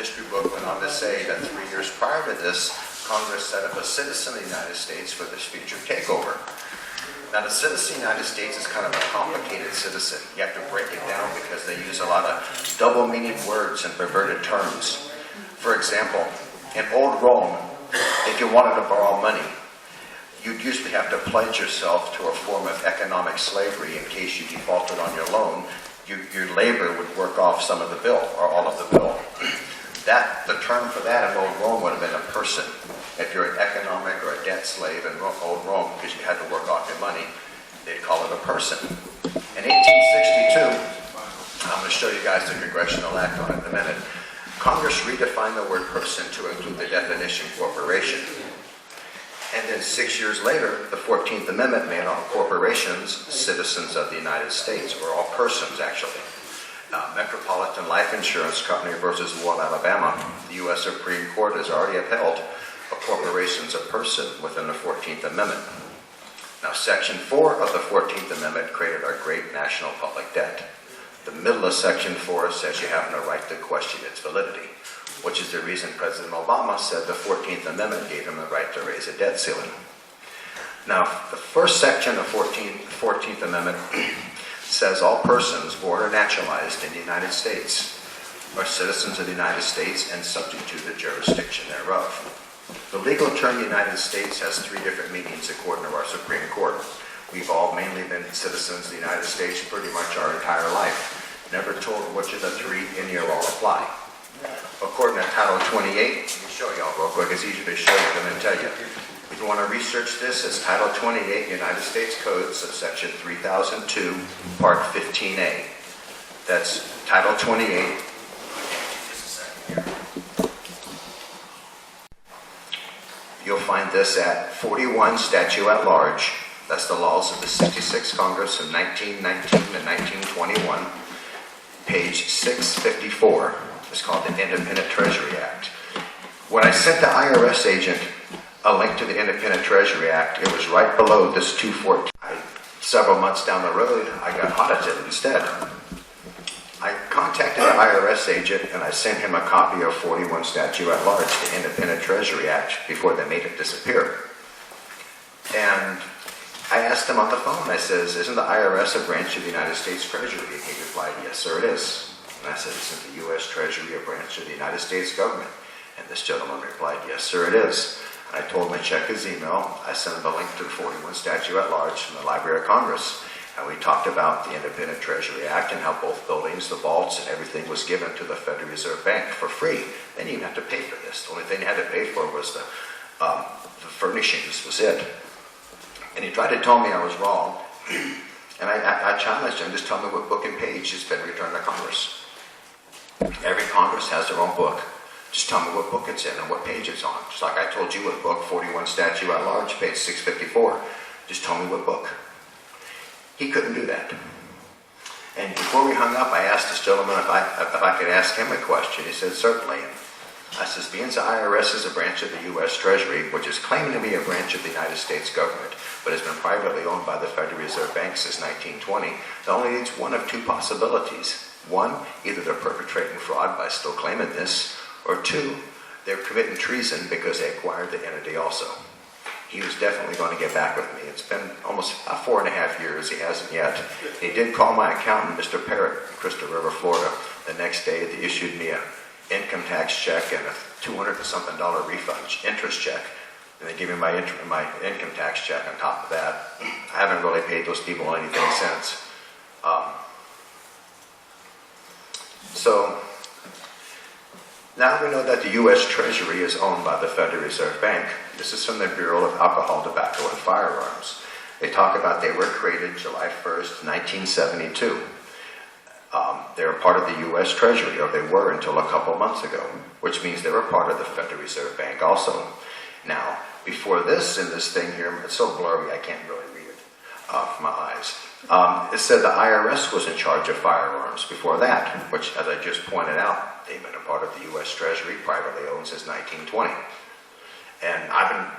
history book went on to say that 3 years prior to this, Congress set up a citizen of the United States for this future takeover. Now, the citizen of the United States is kind of a complicated citizen. You have to break it down because they use a lot of double-meaning words and perverted terms. For example, in old Rome, if you wanted to borrow money, you'd usually have to pledge yourself to a form of economic slavery in case you defaulted on your loan. Your labor would work off some of the bill, or all of the bill. The term for that in old Rome would have been a person. If you're an economic or a debt slave in old Rome, because you had to work off your money, they'd call it a person. In 1862, I'm going to show you guys the Congressional Act on it in a minute, Congress redefined the word person to include the definition corporation. And then 6 years later, the 14th Amendment made all corporations citizens of the United States, or all persons, actually. Metropolitan Life Insurance Company versus Ward, Alabama, the U.S. Supreme Court has already upheld a corporation's a person within the 14th Amendment. Now, Section 4 of the 14th Amendment created our great national public debt. The middle of Section 4 says you have no right to question its validity, which is the reason President Obama said the 14th Amendment gave him the right to raise a debt ceiling. Now, the first section of 14th Amendment says all persons born or naturalized in the United States are citizens of the United States and subject to the jurisdiction thereof. The legal term United States has three different meanings according to our Supreme Court. We've all mainly been citizens of the United States pretty much our entire life. Never told which of the three any or all apply. According to Title 28, let me show y'all real quick, it's easier to show you than to tell you. If you want to research this, it's Title 28, United States Code, subsection 3002, Part 15A. That's Title 28. You'll find this at 41 Statute at Large. That's the laws of the 66th Congress in 1919 and 1921. Page 654. It's called the Independent Treasury Act. When I sent the IRS agent a link to the Independent Treasury Act, it was right below this 214. Several months down the road, I got audited instead. I contacted the IRS agent and I sent him a copy of 41 Statute at Large, the Independent Treasury Act, before they made it disappear. And I asked him on the phone, I says, isn't the IRS a branch of the United States Treasury? And he replied, yes, sir, it is. And I said, isn't the U.S. Treasury a branch of the United States government? And this gentleman replied, yes, sir, it is. And I told him to check his email. I sent him a link to the 41 Statute at Large from the Library of Congress. And we talked about the Independent Treasury Act and how both buildings, the vaults, and everything was given to the Federal Reserve Bank for free. They didn't even have to pay for this. The only thing they had to pay for was the furnishings, was it. And he tried to tell me I was wrong. And I challenged him, just tell me what book and page has been returned to Congress. Every Congress has their own book. Just tell me what book it's in and what page it's on. Just like I told you what book, 41 Statute at Large, page 654. Just tell me what book. He couldn't do that. And before we hung up, I asked this gentleman if I could ask him a question. He said, certainly. I says, being the IRS is a branch of the U.S. Treasury, which is claiming to be a branch of the United States government, but has been privately owned by the Federal Reserve Bank since 1920, it only needs one of two possibilities. One, either they're perpetrating fraud by still claiming this, or two, they're committing treason because they acquired the entity also. He was definitely going to get back with me. It's been almost 4.5 years. He hasn't yet. He did call my accountant, Mr. Parrott, in Crystal River, Florida. The next day, they issued me an income tax check and a $200 and something refund, interest check. And they gave me my income tax check on top of that. I haven't really paid those people anything since. So now we know that the U.S. Treasury is owned by the Federal Reserve Bank. This is from the Bureau of Alcohol, Tobacco, and Firearms. They talk about they were created July 1st, 1972. They're part of the U.S. Treasury, or they were until a couple months ago, which means they were part of the Federal Reserve Bank also. Now, before this, in this thing here, it's so blurry I can't really read it from my eyes. It said the IRS was in charge of firearms before that, which, as I just pointed out, they've been a part of the U.S. Treasury, privately owned since 1920. And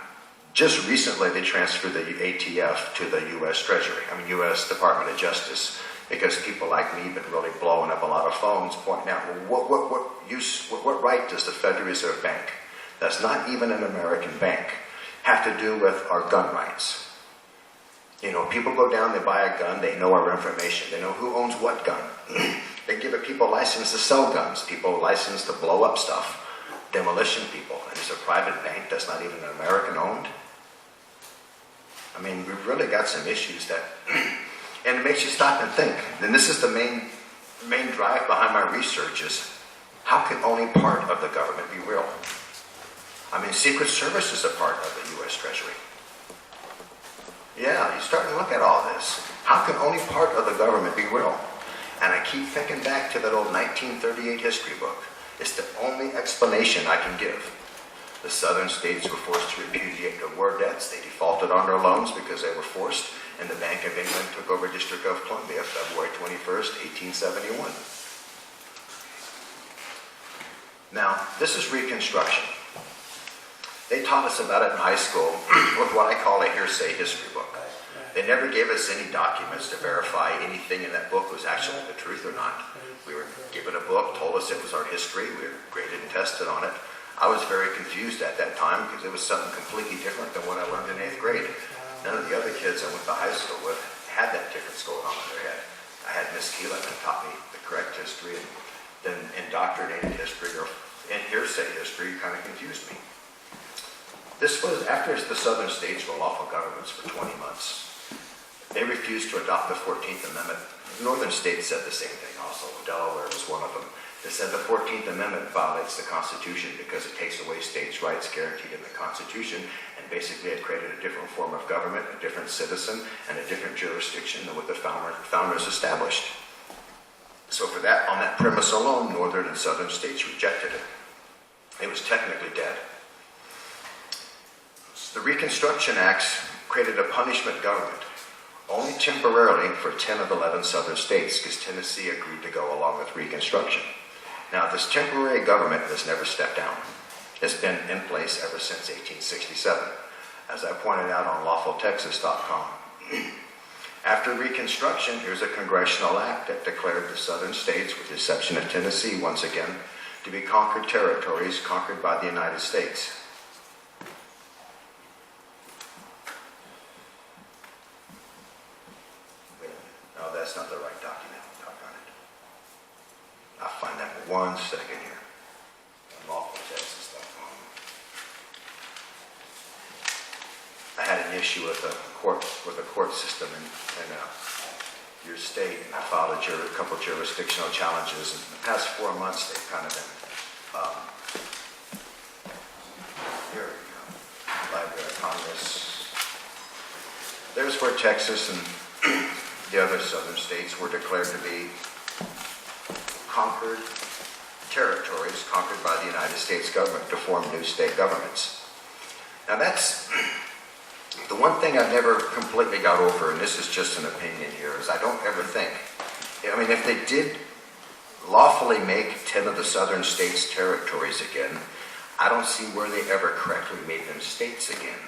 just recently they transferred the ATF to the U.S. Treasury, U.S. Department of Justice. because people like me have been really blowing up a lot of phones pointing out, well, what right does the Federal Reserve Bank, that's not even an American bank, have to do with our gun rights? People go down, they buy a gun, they know our information, they know who owns what gun. They give people license to sell guns, people license to blow up stuff, demolition people, and it's a private bank that's not even American owned. I mean, we've really got some issues that, and it makes you stop and think. And this is the main drive behind my research is, how can only part of the government be real? I mean, Secret Service is a part of the U.S. Treasury. Yeah, you start to look at all this. How can only part of the government be real? And I keep thinking back to that old 1938 history book. It's the only explanation I can give. The southern states were forced to repudiate their war debts. They defaulted on their loans because they were forced, and the Bank of England took over District of Columbia February 21st, 1871. Now, this is Reconstruction. They taught us about it in high school with what I call a hearsay history book. They never gave us any documents to verify anything in that book was actually the truth or not. We were given a book, told us it was our history, we were graded and tested on it. I was very confused at that time because it was something completely different than what I learned in 8th grade. None of the other kids I went to high school with had that difference going on in their head. I had Miss Keene that taught me the correct history, and then indoctrinated history or hearsay history kind of confused me. This was after the southern states were lawful governments for 20 months. They refused to adopt the 14th Amendment. Northern states said the same thing also. Delaware was one of them. They said the 14th Amendment violates the Constitution because it takes away states' rights guaranteed in the Constitution, and basically it created a different form of government, a different citizen, and a different jurisdiction than what the founders established. So for that, on that premise alone, northern and southern states rejected it. It was technically dead. The Reconstruction Acts created a punishment government, only temporarily for 10 of 11 southern states, because Tennessee agreed to go along with Reconstruction. Now, this temporary government has never stepped down. It's been in place ever since 1867, as I pointed out on lawfultexas.com. After Reconstruction, here's a congressional act that declared the southern states, with the exception of Tennessee once again, to be conquered territories conquered by the United States. That's not the right document. Doggone it. I'll find that in 1 second here. LawfulTexas.com. I had an issue with the court system in your state, and I filed a couple of jurisdictional challenges. And in the past 4 months, they've kind of been here we go. Library of Congress. There's where Texas and the other southern states were declared to be conquered territories, conquered by the United States government to form new state governments. Now that's the one thing I've never completely got over, and this is just an opinion here, is I don't ever think, if they did lawfully make 10 of the southern states territories again, I don't see where they ever correctly made them states again.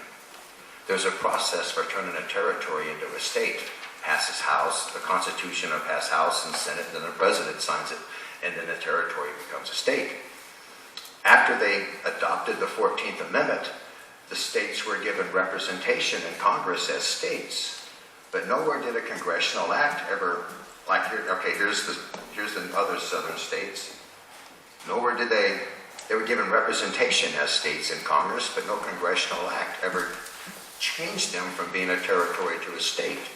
There's a process for turning a territory into a state. Passes House, the Constitution will pass House and Senate, then the President signs it, and then the territory becomes a state. After they adopted the 14th Amendment, the states were given representation in Congress as states, but nowhere did a congressional act ever, like here, okay, here's the other southern states. Nowhere did they were given representation as states in Congress, but no congressional act ever changed them from being a territory to a state.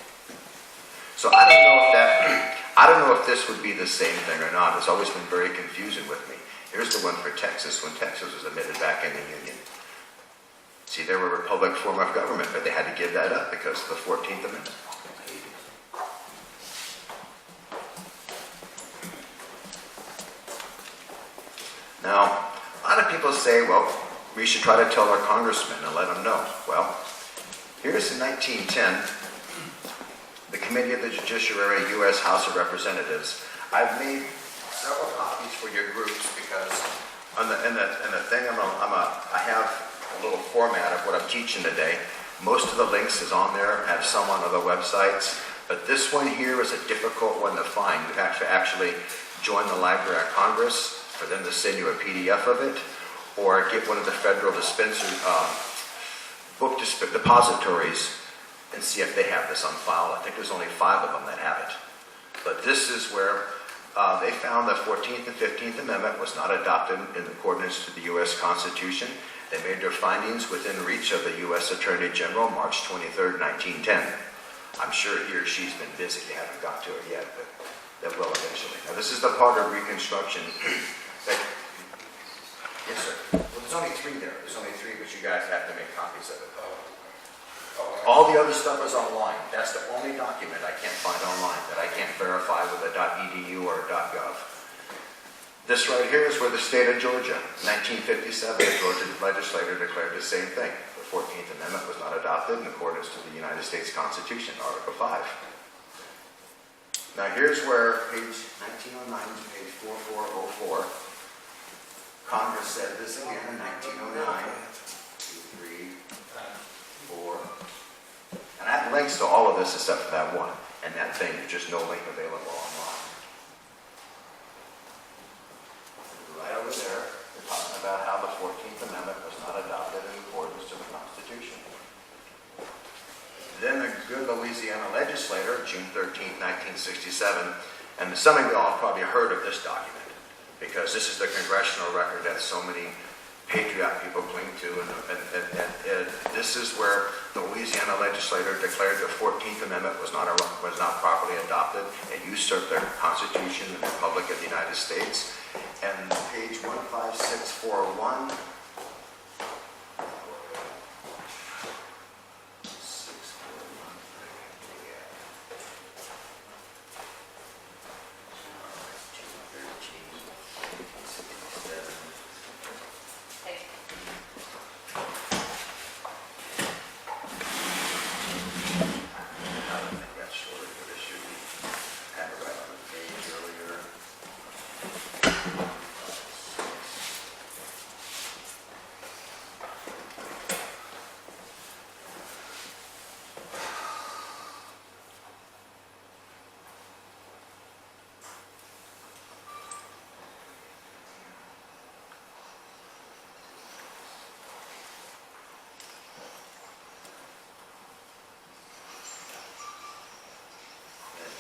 So I don't know if this would be the same thing or not. It's always been very confusing with me. Here's the one for Texas, when Texas was admitted back in the Union. See, they were a republic form of government, but they had to give that up because of the 14th Amendment. Now, a lot of people say, well, we should try to tell our congressmen and let them know. Well, here's in 1910, the Committee of the Judiciary, U.S. House of Representatives. I've made several copies for your groups because in the thing I have a little format of what I'm teaching today. Most of the links is on there. I have some on other websites. But this one here is a difficult one to find. You have to actually join the Library of Congress for them to send you a PDF of it, or get one of the federal depositories and see if they have this on file. I think there's only 5 of them that have it. But this is where they found the 14th and 15th Amendment was not adopted in accordance to the U.S. Constitution. They made their findings within reach of the U.S. Attorney General, March 23rd, 1910. I'm sure he or she's been busy. They haven't got to it yet, but they will eventually. Now, this is the part of Reconstruction that, yes, sir. Well, there's only 3 there. There's only 3, but you guys have to make copies of it. All the other stuff is online. That's the only document I can't find online that I can't verify with a .edu or .gov. This right here is where the state of Georgia, 1957, the Georgia legislature declared the same thing. The 14th Amendment was not adopted in accordance to the United States Constitution, Article 5. Now here's where page 1909 to page 4404, Congress said this again in 1909, 2, 3, 4, and I have links to all of this except for that one, and that thing, there's just no link available online. Right over there, they're talking about how the 14th Amendment was not adopted in accordance to the Constitution. Then the good Louisiana legislator, June 13, 1967, and some of you all have probably heard of this document, because this is the congressional record that so many patriot people cling to, and this is where the Louisiana legislature declared the 14th Amendment was not properly adopted. It usurped the Constitution and the Republic of the United States. And page 15641,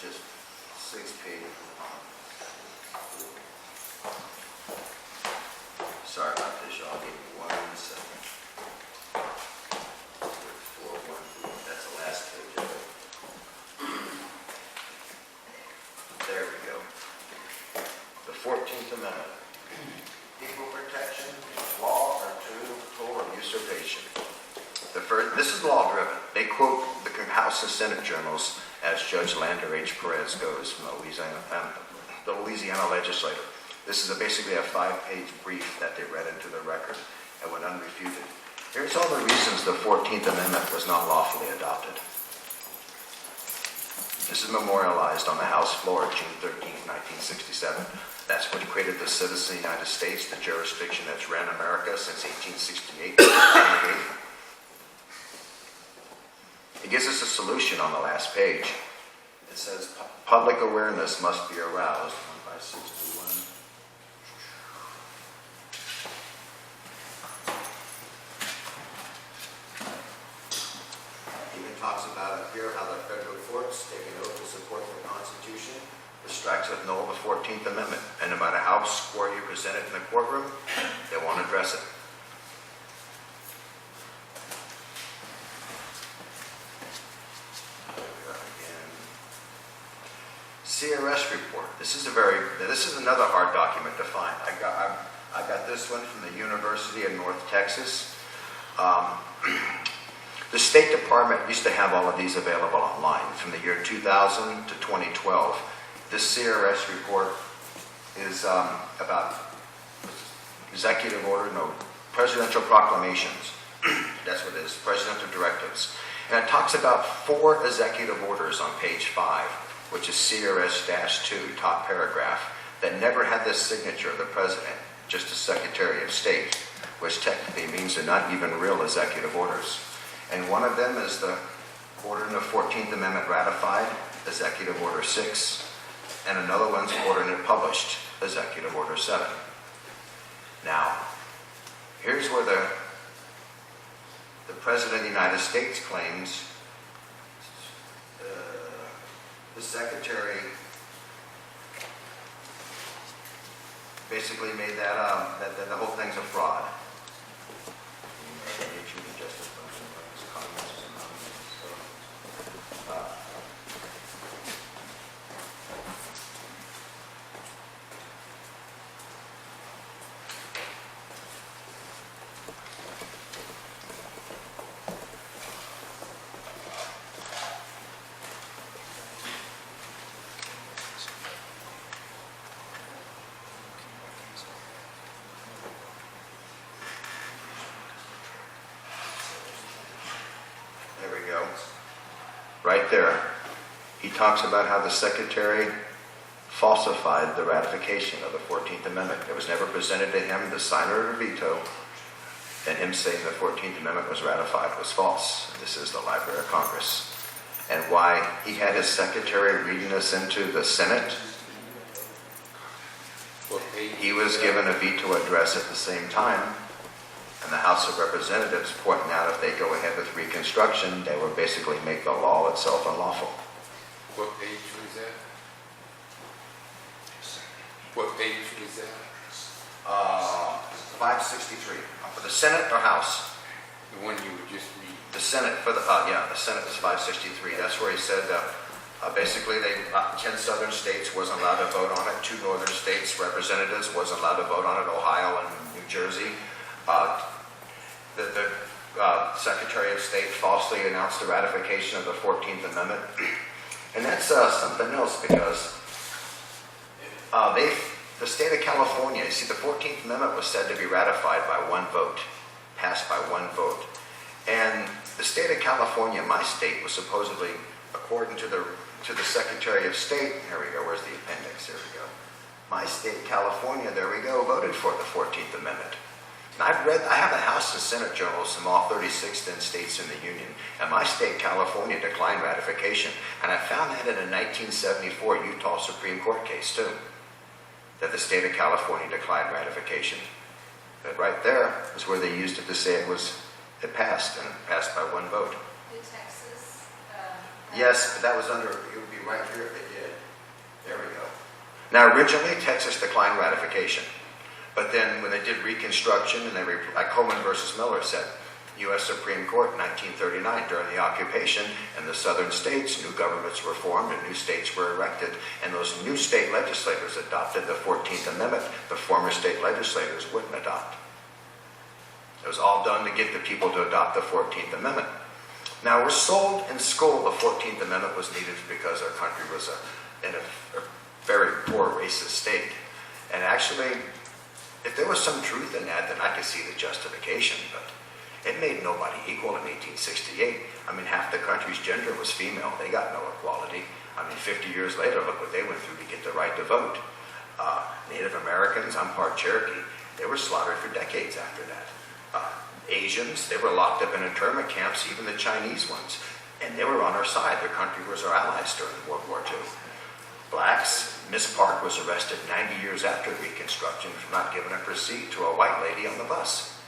just 6 pages long. Sorry about this, y'all. Give me 1 second. 4, 1, that's the last page of it. There we go. The 14th Amendment. Equal protection, law, or total usurpation. This is law-driven. They quote the House and Senate journals as Judge Lander H. Perez goes from the Louisiana legislature. This is basically a 5-page brief that they read into the record and went unrefuted. Here's all the reasons the 14th Amendment was not lawfully adopted. This is memorialized on the House floor June 13, 1967. That's what created the citizen of the United States, the jurisdiction that's ran America since 1868. It gives us a solution on the last page. It says, public awareness must be aroused. 15621. It even talks about it here, how the federal courts take an oath to support the Constitution, which strikes with null the 14th Amendment. And no matter how square you present it in the courtroom, they won't address it. CRS report. This is another hard document to find. I got this one from the University of North Texas. The State Department used to have all of these available online from the year 2000 to 2012. This CRS report is about presidential proclamations. That's what it is, presidential directives. And it talks about 4 executive orders on page 5. Which is CRS-2, top paragraph, that never had the signature of the president, just a Secretary of State, which technically means they're not even real executive orders. And one of them is the order in the 14th Amendment ratified. Executive Order 6, and another one's ordering it published, Executive Order 7. Now, here's where the President of the United States claims the Secretary basically made that the whole thing's a fraud. There we go. Right there. He talks about how the Secretary falsified the ratification of the 14th Amendment. It was never presented to him, the signer of the veto, and him saying the 14th Amendment was ratified was false. This is the Library of Congress. And why he had his secretary reading this into the Senate, he was given a veto address at the same time, and the House of Representatives pointing out if they go ahead with Reconstruction, they will basically make the law itself unlawful. What page was that? What page was that? 563. For the Senate or House? The one you were just reading. The Senate, the Senate is 563. That's where he said basically 10 southern states wasn't allowed to vote on it. 2 northern states representatives wasn't allowed to vote on it, Ohio and New Jersey. The Secretary of State falsely announced the ratification of the 14th Amendment. And that's something else because the state of California, you see, the 14th Amendment was said to be ratified by 1 vote, passed by 1 vote. And the state of California, my state, was supposedly, according to the Secretary of State, here we go, where's the appendix, here we go. My state, California, there we go, voted for the 14th Amendment. And I have a House and Senate journals from all 36 then states in the Union, and my state, California, declined ratification. And I found that in a 1974 Utah Supreme Court case, too, that the state of California declined ratification. But right there is where they used it to say it passed, and it passed by 1 vote. Did Texas? Yes, but that was it would be right here if they did. There we go. Now, originally, Texas declined ratification. But then when they did Reconstruction, and like Coleman versus Miller said, U.S. Supreme Court, 1939, during the occupation, and the southern states, new governments were formed and new states were erected, and those new state legislators adopted the 14th Amendment the former state legislators wouldn't adopt. It was all done to get the people to adopt the 14th Amendment. Now, we're sold in school the 14th Amendment was needed because our country was in a very poor racist state. And actually, if there was some truth in that, then I could see the justification, but it made nobody equal in 1868. I mean, half the country's gender was female. They got no equality. I mean, 50 years later, look what they went through to get the right to vote. Native Americans, I'm part Cherokee, they were slaughtered for decades after that. Asians, they were locked up in internment camps, even the Chinese ones, and they were on our side. Their country was our allies during World War II. Blacks, Miss Park was arrested 90 years after Reconstruction for not giving up her seat to a white lady on the bus.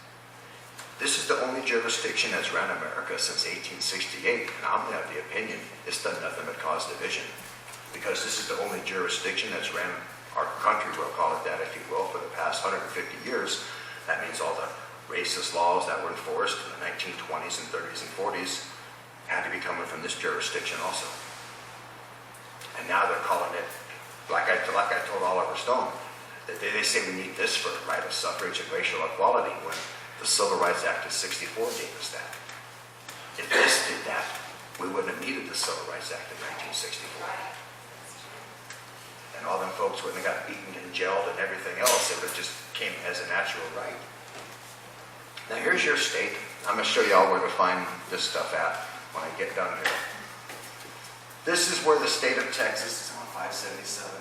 This is the only jurisdiction that's ran America since 1868, and I'm of the opinion it's done nothing but cause division. Because this is the only jurisdiction that's ran our country, we'll call it that if you will, for the past 150 years. That means all the racist laws that were enforced in the 1920s and 30s and 40s had to be coming from this jurisdiction also. And now they're calling it, like I told Oliver Stone, that they say we need this for the right of suffrage and racial equality when the Civil Rights Act of 64 gave us that. If this did that, we wouldn't have needed the Civil Rights Act of 1964. And all them folks wouldn't have got beaten and jailed and everything else. It would have just came as a natural right. Now here's your state. I'm going to show you all where to find this stuff at when I get done here. This is where the state of Texas is on 577.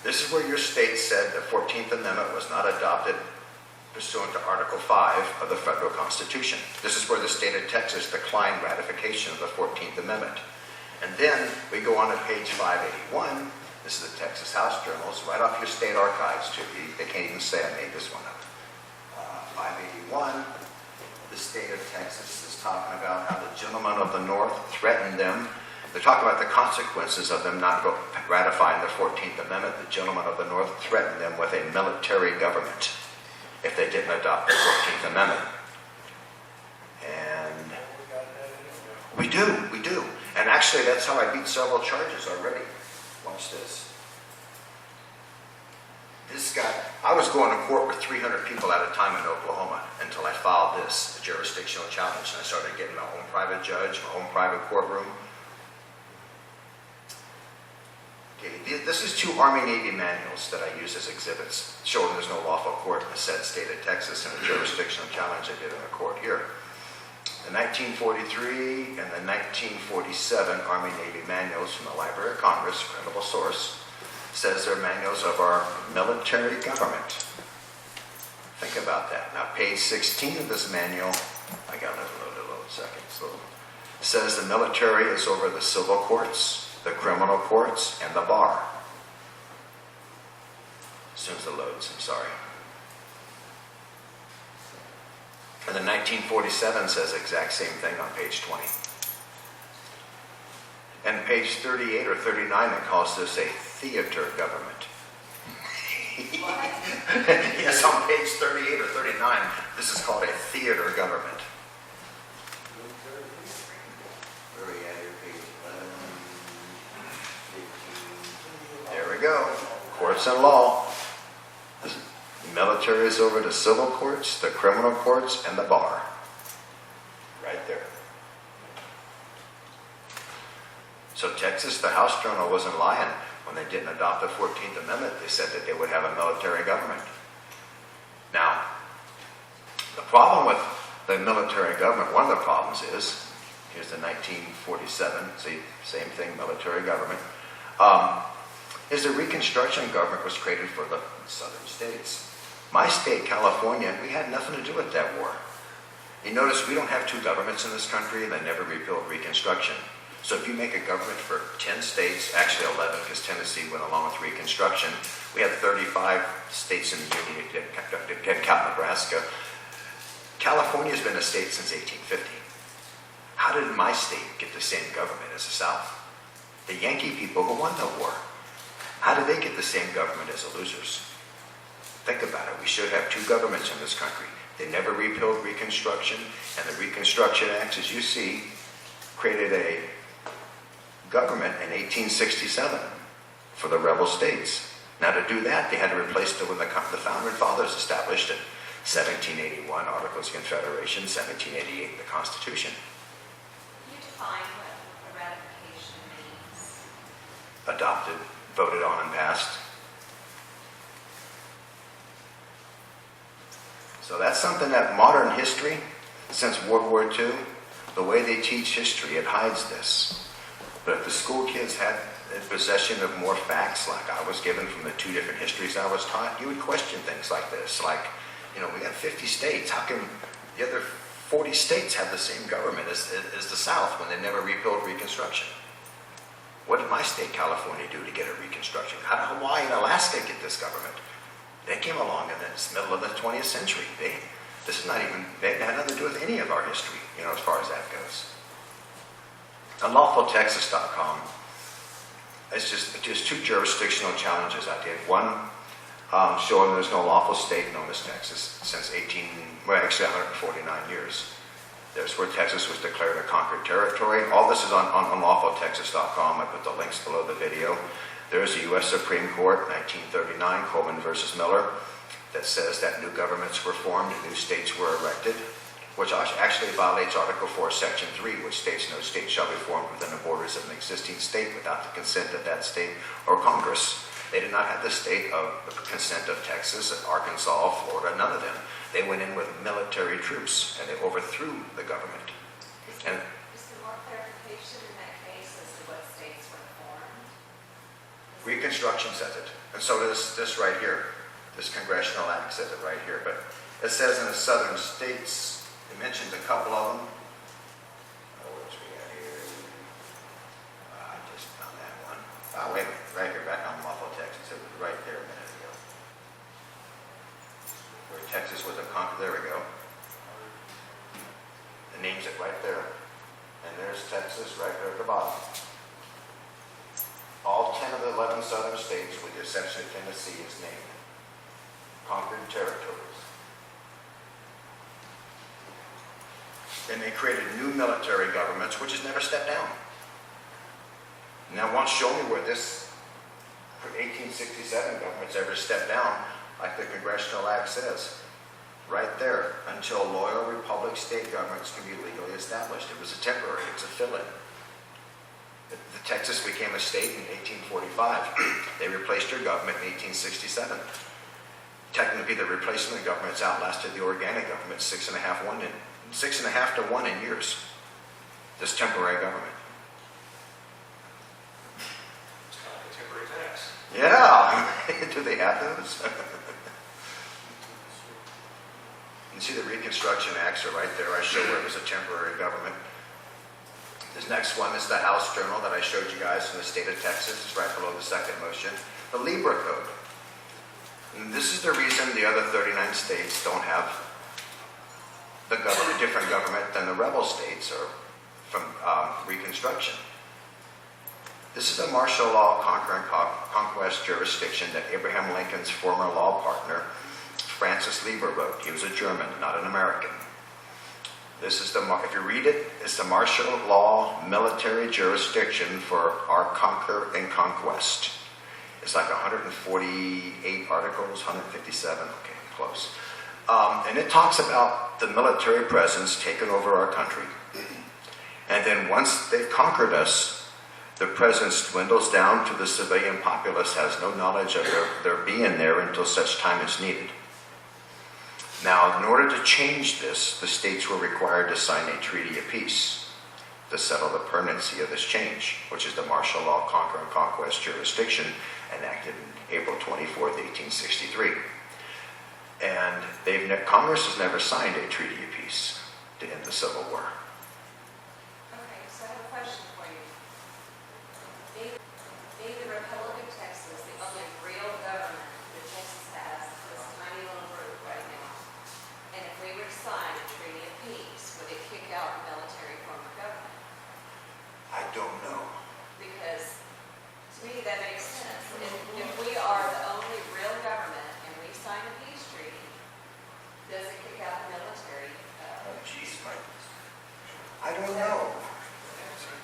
This is where your state said the 14th Amendment was not adopted pursuant to Article 5 of the federal Constitution. This is where the state of Texas declined ratification of the 14th Amendment. And then we go on to page 581. This is the Texas House Journals, right off your state archives too. They can't even say I made this one up. 581, the state of Texas is talking about how the gentlemen of the North threatened them. They talk about the consequences of them not ratifying the 14th Amendment. The gentlemen of the North threatened them with a military government if they didn't adopt the 14th Amendment. And we do. And actually, that's how I beat several charges already. Watch this. This guy, I was going to court with 300 people at a time in Oklahoma until I filed this, the jurisdictional challenge, and I started getting my own private judge, my own private courtroom. Okay, this is 2 Army-Navy manuals that I use as exhibits, showing there's no lawful court in the said state of Texas and a jurisdictional challenge I did in a court here. The 1943 and the 1947 Army-Navy manuals from the Library of Congress, credible source, says they're manuals of our military government. Think about that. Now, page 16 of this manual, I got it loaded a little second, so says the military is over the civil courts, the criminal courts, and the bar. As soon as it loads, I'm sorry. And the 1947 says the exact same thing on page 20. And page 38 or 39, it calls this a theater government. Yes, on page 38 or 39, this is called a theater government. Where are we at here? Page 11, 15. There we go. Courts and law. The military is over the civil courts, the criminal courts, and the bar. Right there. So Texas, the House Journal wasn't lying when they didn't adopt the 14th Amendment. They said that they would have a military government. Now, the problem with the military government, one of the problems is, here's the 1947, see, same thing, military government, is the Reconstruction government was created for the southern states. My state, California, we had nothing to do with that war. You notice we don't have 2 governments in this country, and they never repealed Reconstruction. So if you make a government for 10 states, actually 11 because Tennessee went along with Reconstruction, we have 35 states in the Union, didn't count Nebraska. California's been a state since 1850. How did my state get the same government as the South? The Yankee people who won the war. How did they get the same government as the losers? Think about it. We should have 2 governments in this country. They never repealed Reconstruction, and the Reconstruction Acts, as you see, created a government in 1867 for the rebel states. Now to do that, they had to replace when the Founding Fathers established it. 1781, Articles of Confederation, 1788, the Constitution. Can you define what a ratification means? Adopted, voted on, and passed. So that's something that modern history, since World War II, the way they teach history, it hides this. But if the school kids had a possession of more facts, like I was given from the 2 different histories I was taught, you would question things like this. Like, you know, we got 50 states. How come the other 40 states have the same government as the South when they never repealed Reconstruction? What did my state, California, do to get a Reconstruction? How did Hawaii and Alaska get this government? They came along in the middle of the 20th century. They had nothing to do with any of our history, you know, as far as that goes. Unlawfultexas.com. It's just 2 jurisdictional challenges I did. One, showing there's no lawful state known as Texas since 149 years. There's where Texas was declared a conquered territory. All this is on unlawfultexas.com. I put the links below the video. There's the U.S. Supreme Court, 1939, Coleman versus Miller, that says that new governments were formed and new states were erected, which actually violates Article 4, Section 3, which states no state shall be formed within the borders of an existing state without the consent of that state or Congress. They did not have the consent of Texas, Arkansas, Florida, none of them. They went in with military troops and they overthrew the government. Is there more clarification in that case as to what states were formed? Reconstruction says it. And so does this right here. This Congressional Act says it right here. But it says in the southern states, it mentions a couple of them. Oh, where's we at here? Texas was a conquer, there we go. It names it right there. And there's Texas right there at the bottom. All 10 of the 11 southern states, with the exception of Tennessee, is named conquered territories. And they created new military governments, which has never stepped down. Now, once show me where this 1867 government's ever stepped down, like the Congressional Act says. Right there, until loyal republic state governments can be legally established. It was a temporary, it's a fill-in. The Texas became a state in 1845. They replaced their government in 1867. Technically, the replacement governments outlasted the organic government 6.5 to 1 in years. This temporary government. Temporary tax. Yeah, do they have those? You see the Reconstruction Acts are right there. I show where it was a temporary government. This next one is the House Journal that I showed you guys in the state of Texas. It's right below the second motion. The Libra Code. And this is the reason the other 39 states don't have the government, different government than the rebel states or from Reconstruction. This is a martial law conquer and conquest jurisdiction that Abraham Lincoln's former law partner, Francis Lieber, wrote. He was a German, not an American. This is if you read it, it's the martial law military jurisdiction for our conquer and conquest. It's like 148 articles, 157, okay, close. And it talks about the military presence taking over our country. And then once they've conquered us, the presence dwindles down to the civilian populace has no knowledge of their being there until such time as needed. Now, in order to change this, the states were required to sign a treaty of peace to settle the permanency of this change, which is the martial law conquer and conquest jurisdiction enacted April 24th, 1863. And Congress has never signed a treaty of peace to end the Civil War. Okay, so I have a question for you. Being the Republic of Texas, the only real government that Texas has, this tiny little group right now, and if we were to sign a treaty of peace, would it kick out the military form of government? I don't know. Because to me, that makes sense. If we are the only real government and we sign a peace treaty, does it kick out the military? Oh, jeez, Mike. I don't know.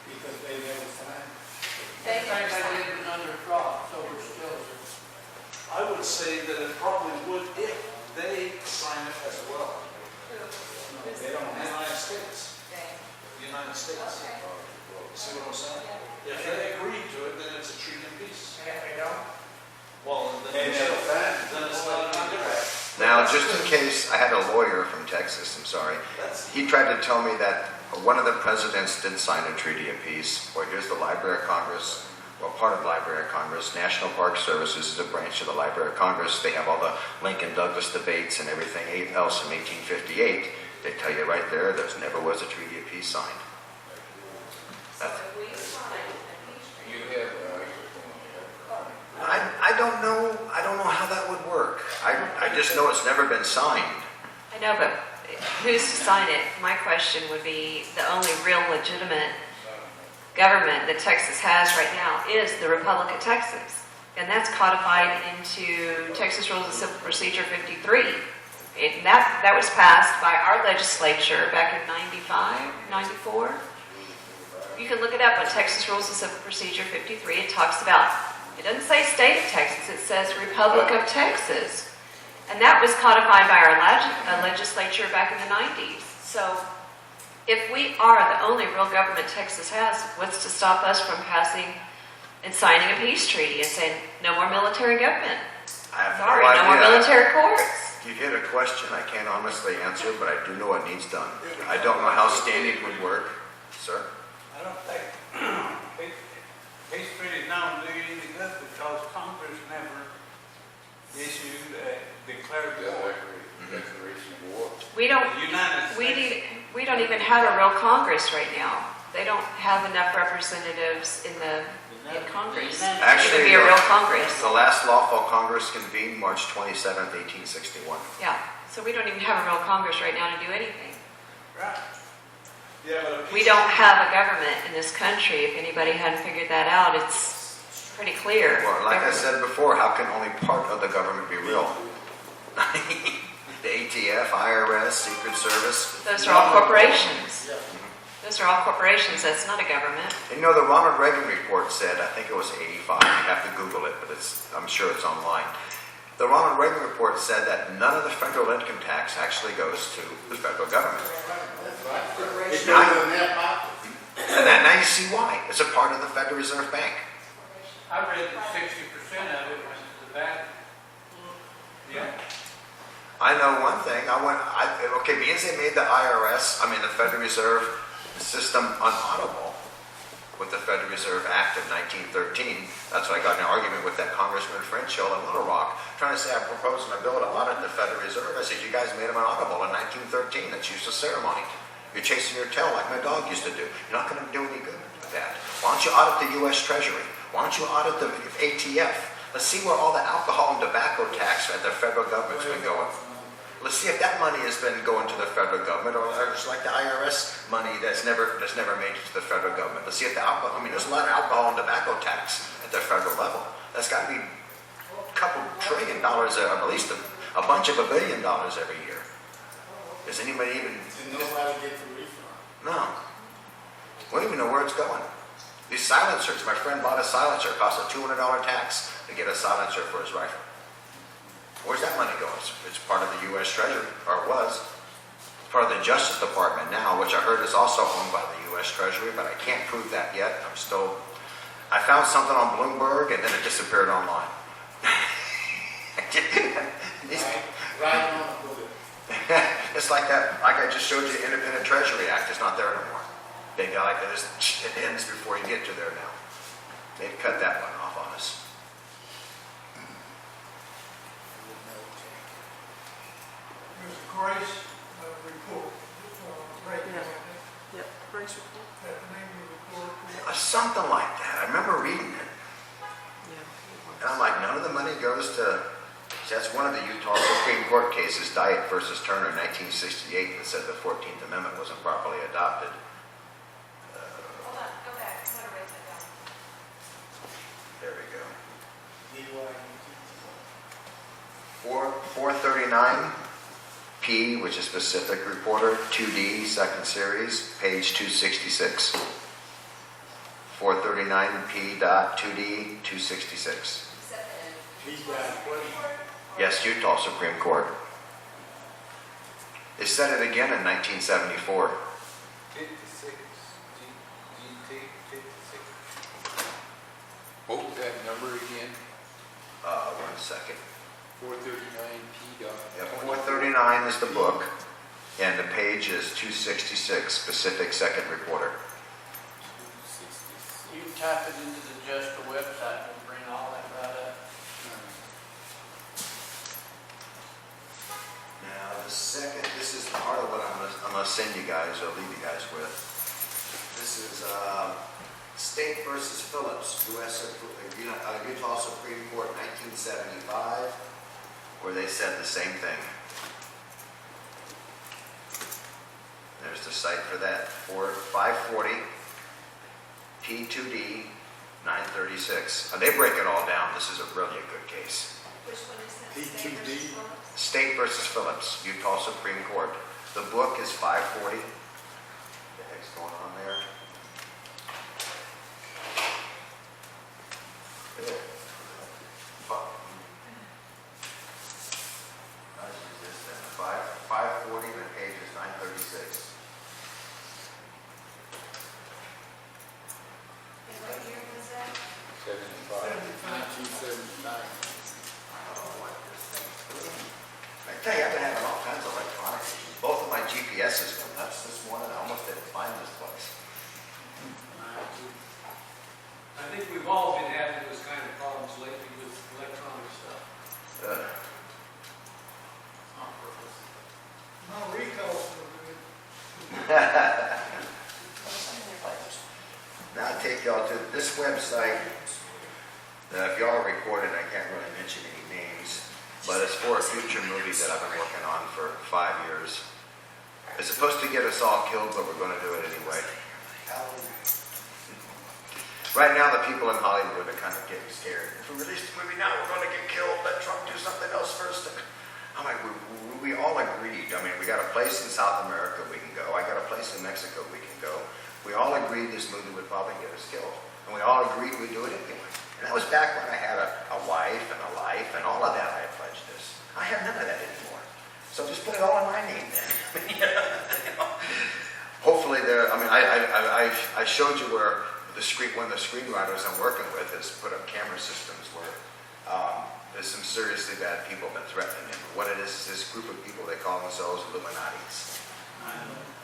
Because they never signed. They It's like never I signed. did another drop, so we're still. I would say that it probably would if they sign it as well. They don't The have. United States. Okay. The United States. Okay. See what I'm saying? Yeah. If they agree to it, then it's a treaty of peace. And if they don't, Well, They then never signed. it's not a contract. Now, just in case, I had a lawyer from Texas, I'm sorry. He tried to tell me that one of the presidents did sign a treaty of peace. Well, here's the Library of Congress. Well, part of the Library of Congress. National Park Services is a branch of the Library of Congress. They have all the Lincoln-Douglas debates and everything else in 1858. They tell you right there, there never was a treaty of peace signed. So if we sign a peace treaty, You have, I don't know. I don't know how that would work. I just know it's never been signed. I know, but who's to sign it? My question would be, the only real legitimate government that Texas has right now is the Republic of Texas. And that's codified into Texas Rules of Civil Procedure 53. And that was passed by our legislature back in 95, 94. You can look it up on Texas Rules of Civil Procedure 53. It talks about, it doesn't say state of Texas, it says Republic of Texas. And that was codified by our legislature back in the 90s. So if we are the only real government Texas has, what's to stop us from passing and signing a peace treaty and saying, no more military government? I have Sorry, no no more idea. military courts. You hit a question I can't honestly answer, but I do know it needs done. I don't know how standing would work, sir. I don't think peace treaty now do you any good because Congress never issued a declared war. declaration of war. We don't. The United States. We don't even have a real Congress right now. They don't have enough representatives in Congress. It Actually, would be a real Congress. The last lawful Congress convened March 27th, 1861. Yeah. So we don't even have a real Congress right now to do anything. Right. Yeah, but a piece We don't have a government in this country. If anybody hadn't figured that out, it's pretty clear. Well, like I said before, how can only part of the government be real? The ATF, IRS, Secret Service. Those are all corporations. Those are all corporations. That's not a government. You know, the Ronald Reagan report said, I think it was 85, you have to Google it, but I'm sure it's online. The Ronald Reagan report said that none of the federal income tax actually goes to the federal government. It's not in their pocket. And now you see why. It's a part of the Federal Reserve Bank. I read that 60% of it went to that. Yeah. I know one thing. Okay, because they made the the Federal Reserve system unaudible with the Federal Reserve Act of 1913. That's why I got in an argument with that Congressman French Hill in Little Rock, trying to say I'm proposing a bill to audit the Federal Reserve. I said, you guys made them unaudible in 1913. That's useless ceremony. You're chasing your tail like my dog used to do. You're not going to do any good with that. Why don't you audit the U.S. Treasury? Why don't you audit the ATF? Let's see where all the alcohol and tobacco tax at the federal government's been going. Let's see if that money has been going to the federal government, or it's like the IRS money that's never made it to the federal government. Let's see if the alcohol. There's a lot of alcohol and tobacco tax at the federal level. That's got to be a couple $1 trillion, or at least a bunch of $1 billion every year. Does anybody even? And nobody gets a refund. No. We don't even know where it's going. These silencers. My friend bought a silencer. It cost a $200 tax to get a silencer for his rifle. Where's that money going? It's part of the U.S. Treasury, or it was. It's part of the Justice Department now, which I heard is also owned by the U.S. Treasury, but I can't prove that yet. I found something on Bloomberg, and then it disappeared online. Right on the bullet. It's like that, like I just showed you, the Independent Treasury Act is not there anymore. They got like this, it ends before you get to there now. They've cut that one off on us. There's a Grace report, right now. Yep, Grace report. That the name of the report. Something like that. I remember reading it. Yeah. And I'm like, none of the money goes to, see, that's one of the Utah Supreme Court cases, Diet versus Turner, 1968, that said the 14th Amendment wasn't properly adopted. Hold on, go back, I'm gonna write that down. There we go. DYUT. 439P, which is Pacific Reporter, 2D, second series, page 266. 439P.2D, 266. Except that He's got a question. Yes, Utah Supreme Court. They said it again in 1974. 56, GT 56. What was that number again? 1 second. 439P dot. Yeah, 439 is the book, and the page is 266, Pacific Second Reporter. 266. You can type it into the Justa website and bring all that right up. Now, the second, this is part of what I'm going to send you guys or leave you guys with. This is State versus Phillips, Utah Supreme Court, 1975, where they said the same thing. There's the site for that, 540 P2D 936. They break it all down. This is really a good case. which one is that? P2D. State versus Phillips, Utah Supreme Court. The book is 540. What the heck's going on there? There. Let's use this then. 540, the page is 936. And what year was that? 75. 1979. I tell you, I've been having all kinds of electronic issues. Both of my GPSs went nuts this morning. I almost didn't find this place. I think we've all been having those kind of problems lately with electronic stuff. On purpose. No recalls are good. Now I take y'all to this website. Now, if y'all are recorded, I can't really mention any names, but it's for a future movie that I've been working on for 5 years. It's supposed to get us all killed, but we're going to do it anyway. Right now, the people in Hollywood are kind of getting scared. If we release the movie now, we're going to get killed. Let Trump do something else first. I'm like, we all agreed. I mean, we got a place in South America we can go. I got a place in Mexico we can go. We all agreed this movie would probably get us killed. And we all agreed we'd do it anyway. And that was back when I had a wife and a life and all of that. I had pledged this. I have none of that anymore. So just put it all in my name then. You know, hopefully there, I mean, I showed you where one of the screenwriters I'm working with has put up camera systems where there's some seriously bad people that threaten him. What it is this group of people, they call themselves Illuminatis.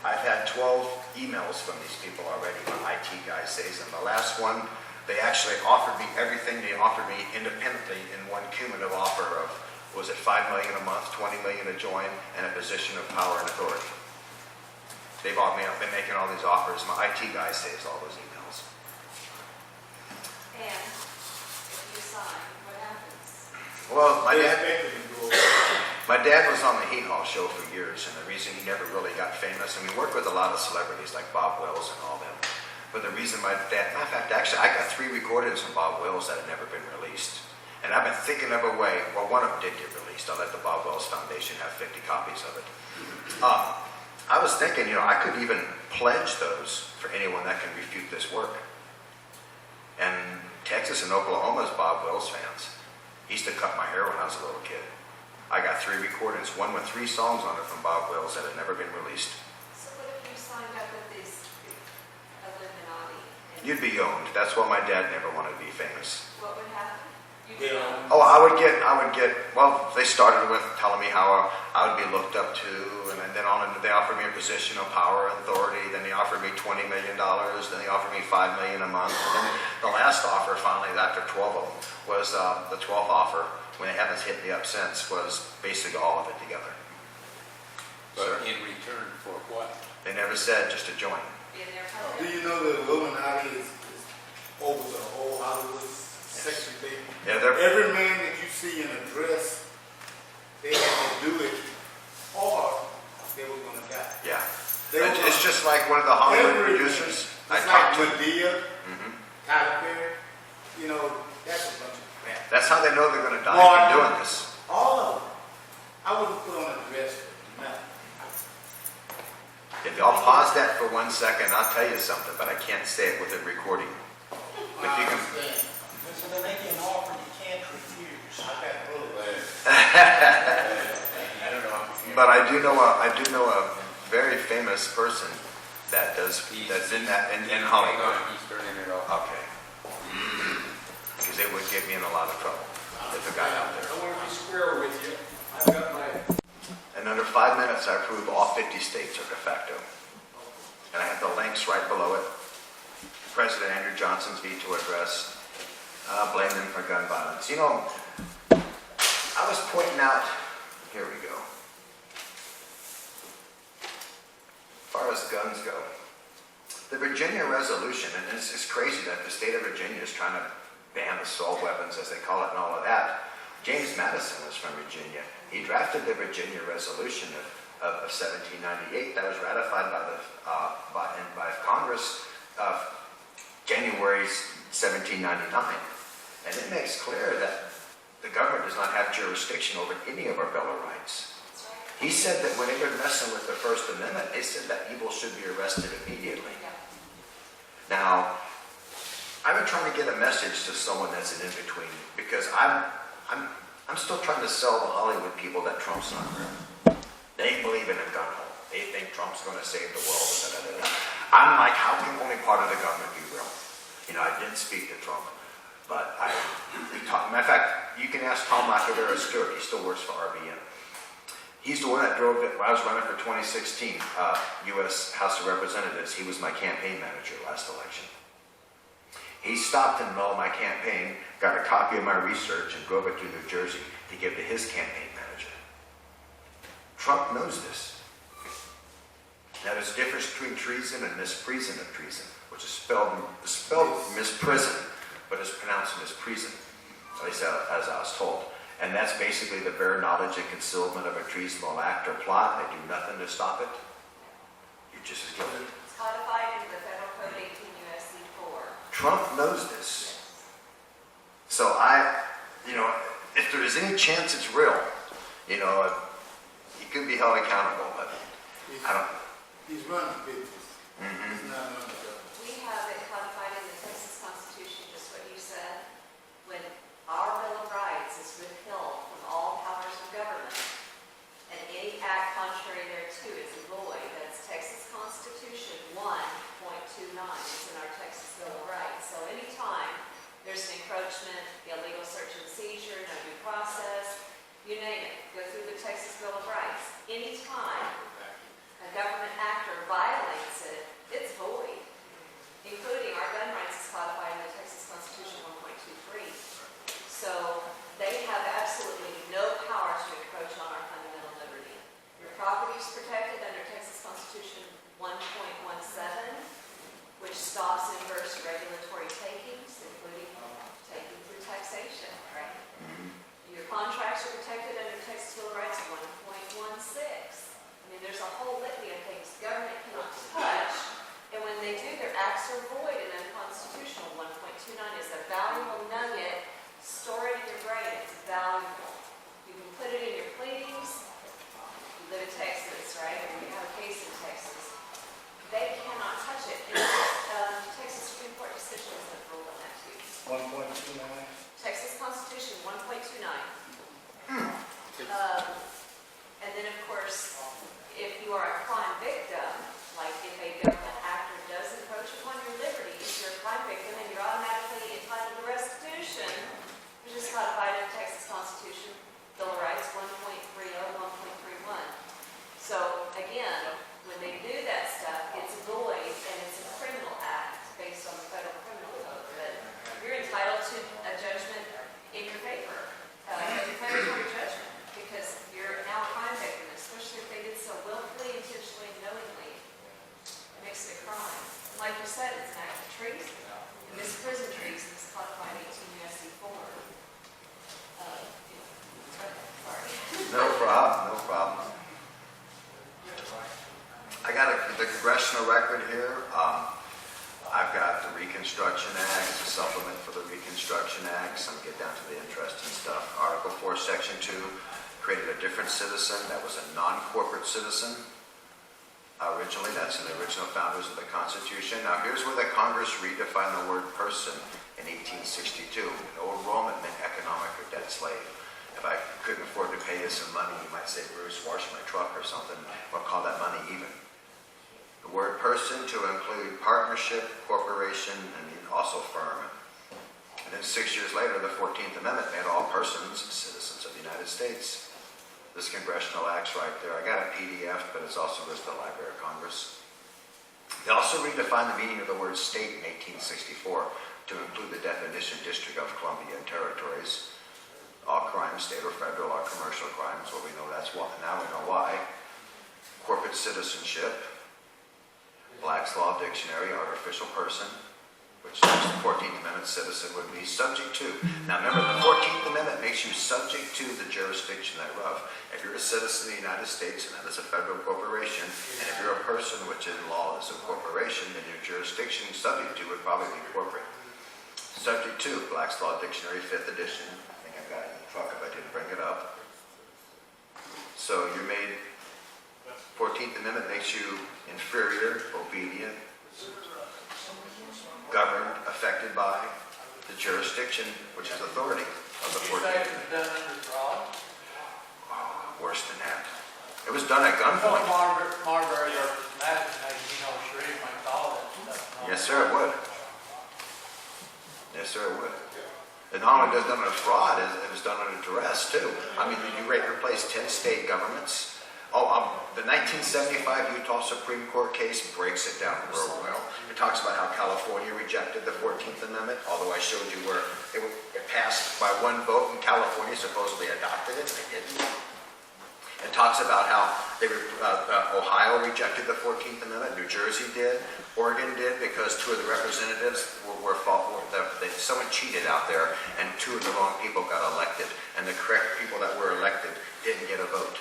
I've had 12 emails from these people already when IT guy says them. The last one, they actually offered me everything they offered me independently in one cumulative offer of, was it $5 million a month, $20 million to join, and a position of power and authority. They've all been making all these offers. My IT guy saves all those emails. And if you sign, what happens? Well, my dad was on the Heat Hall show for years, and the reason he never really got famous, and we worked with a lot of celebrities like Bob Wells and all them. But the reason my dad, matter of fact, actually, I got 3 recordings from Bob Wells that had never been released. And I've been thinking of a way, well, one of them did get released. I let the Bob Wells Foundation have 50 copies of it. I was thinking, you know, I could even pledge those for anyone that can refute this work. And Texas and Oklahoma's Bob Wells fans. He used to cut my hair when I was a little kid. I got 3 recordings, one with 3 songs on it from Bob Wells that had never been released. So what if you signed up with this Illuminati? You'd be owned. That's why my dad never wanted to be famous. What would happen? Oh, I would get, well, they started with telling me how I would be looked up to, and then they offered me a position of power and authority, then they offered me $20 million, then they offered me $5 million a month, and then the last offer, finally, after 12 of them, was the 12th offer, when they haven't hit me up since, was basically all of it together. But in return for what? They never said just to join. In their Do you know that Illuminati is over the whole Hollywood section thing? Yeah, Every man that you see in a dress, they had to do it or they were going to die. yeah. They were It's just like one of the Hollywood producers. I It's talked like to. Medea, Mhm. Tyler Perry. You know, that's a bunch of crap. That's how they know they're going to die from doing this. All of them. I wouldn't put on a dress for nothing. If y'all pause that for 1 second, I'll tell you something, but I can't say it with a recording. If you can. So they make you an offer you can't refuse. I got rules. I don't know. But I do know a very famous person that's in Hollywood. He's turning it off. Okay. Because it would get me in a lot of trouble if a guy out there. I want to be square with you. I've got my, In under 5 minutes, I approve all 50 states are de facto. And I have the links right below it. President Andrew Johnson's veto address. Blame them for gun violence. You know, I was pointing out, here we go. As far as guns go, the Virginia resolution, and it's crazy that the state of Virginia is trying to ban assault weapons, as they call it, and all of that. James Madison was from Virginia. He drafted the Virginia resolution of 1798 that was ratified by Congress January 1799. And it makes clear that the government does not have jurisdiction over any of our Bill of Rights. He said that when they were messing with the First Amendment, they said that evil should be arrested immediately. Now, I've been trying to get a message to someone that's an in-between, because I'm still trying to sell the Hollywood people that Trump's not real. They believe in a gun hole. They think Trump's going to save the world. Da, da, da, da. I'm like, how can only part of the government be real? You know, I didn't speak to Trump, but matter of fact, you can ask Tom Lacavera Stewart. He still works for RBN. He's the one that drove it when I was running for 2016 U.S. House of Representatives. He was my campaign manager last election. He stopped in the middle of my campaign, got a copy of my research, and drove it to New Jersey to give to his campaign manager. Trump knows this. Now, there's a difference between treason and misprision of treason, which is spelled misprison, but is pronounced misprision, at least as I was told. And that's basically the bare knowledge and concealment of a treasonable act or plot. They do nothing to stop it. You're just as guilty. It's codified in the Federal Code 18 U.S.C. 4. Trump knows this. So if there is any chance it's real, he could be held accountable, but I don't. He's running business. Mhm. He's not running government. We have it codified in the Texas Constitution, just what you said, when our Bill of Rights is withheld from all powers of government, and any act contrary thereto is void. That's Texas Constitution 1.29. It's in our Texas Bill of Rights. So anytime there's an encroachment, illegal search and seizure, no due process, you name it, go through the Texas Bill of Rights. Anytime a government actor violates it, it's void, including our gun rights is codified in the Texas Constitution 1.23. So they have absolutely no power to encroach on our fundamental liberty. Your property is protected under Texas Constitution 1.17, which stops inverse regulatory takings, including taking through taxation, right? Your contracts are protected under Texas Bill of Rights 1.16. I mean, there's a whole litany of things the government cannot touch, and when they do, their acts are void and unconstitutional. 1.29 is a valuable nugget. Store it in your brain. It's valuable. You can put it in your pleadings. You live in Texas, right? Or you have a case in Texas. They cannot touch it. And Texas Supreme Court decision has ruled on that too. 1.29. Texas Constitution 1.29. And then, of course, if you are a crime victim, like if a government actor does encroach upon your liberty, if you're a crime victim and you're automatically entitled to restitution, which is codified in Texas Constitution, Bill of Rights 1.30, 1.31. So again, when they do that stuff, it's void and it's a criminal act based on the federal criminal code. But you're entitled to a judgment in your favor, a declaratory judgment, because you're now a crime victim, especially if they did so willfully, intentionally, and knowingly. It makes it a crime. Like you said, it's an act of treason. And this prison treason is codified 18 U.S.C. 4. Sorry. No problem, no problem. I got the congressional record here. I've got the Reconstruction Act, the supplement for the Reconstruction Act. So I'm going to get down to the interesting stuff. Article 4, Section 2 created a different citizen that was a non-corporate citizen. Originally, that's in the original founders of the Constitution. Now, here's where the Congress redefined the word person in 1862. Old Roman meant economic or debt slave. If I couldn't afford to pay you some money, you might say, Bruce, wash my truck or something. We'll call that money even. The word person to include partnership, corporation, and also firm. And then 6 years later, the 14th Amendment made all persons citizens of the United States. This congressional act's right there. I got a PDF, but it's also listed at the Library of Congress. They also redefined the meaning of the word state in 1864 to include the definition District of Columbia and Territories. All crimes, state or federal, are commercial crimes. Well, we know that's why. Now we know why. Corporate citizenship. Black's Law Dictionary, artificial person, which the 14th Amendment citizen would be subject to. Now remember, the 14th Amendment makes you subject to the jurisdiction thereof. If you're a citizen of the United States, and that is a federal corporation, and if you're a person, which in law is a corporation, then your jurisdiction subject to would probably be corporate. Subject to, Black's Law Dictionary, 5th edition. I think I've got it in the truck if I didn't bring it up. So you're made, 14th Amendment makes you inferior, obedient, governed, affected by the jurisdiction, which is authority of the You say 14th. it was done under fraud? Worse than that. It was done at So gunpoint. Marbury or Madison, Sharif might call that stuff. Yes, sir, it would. Yes, sir, it would. And not only was it done under fraud, it was done under duress, too. I mean, you replace 10 state governments. The 1975 Utah Supreme Court case breaks it down real well. It talks about how California rejected the 14th Amendment, although I showed you where it passed by one vote and California supposedly adopted it. They didn't. It talks about how Ohio rejected the 14th Amendment, New Jersey did, Oregon did, because two of the representatives someone cheated out there, and two of the wrong people got elected, and the correct people that were elected didn't get a vote.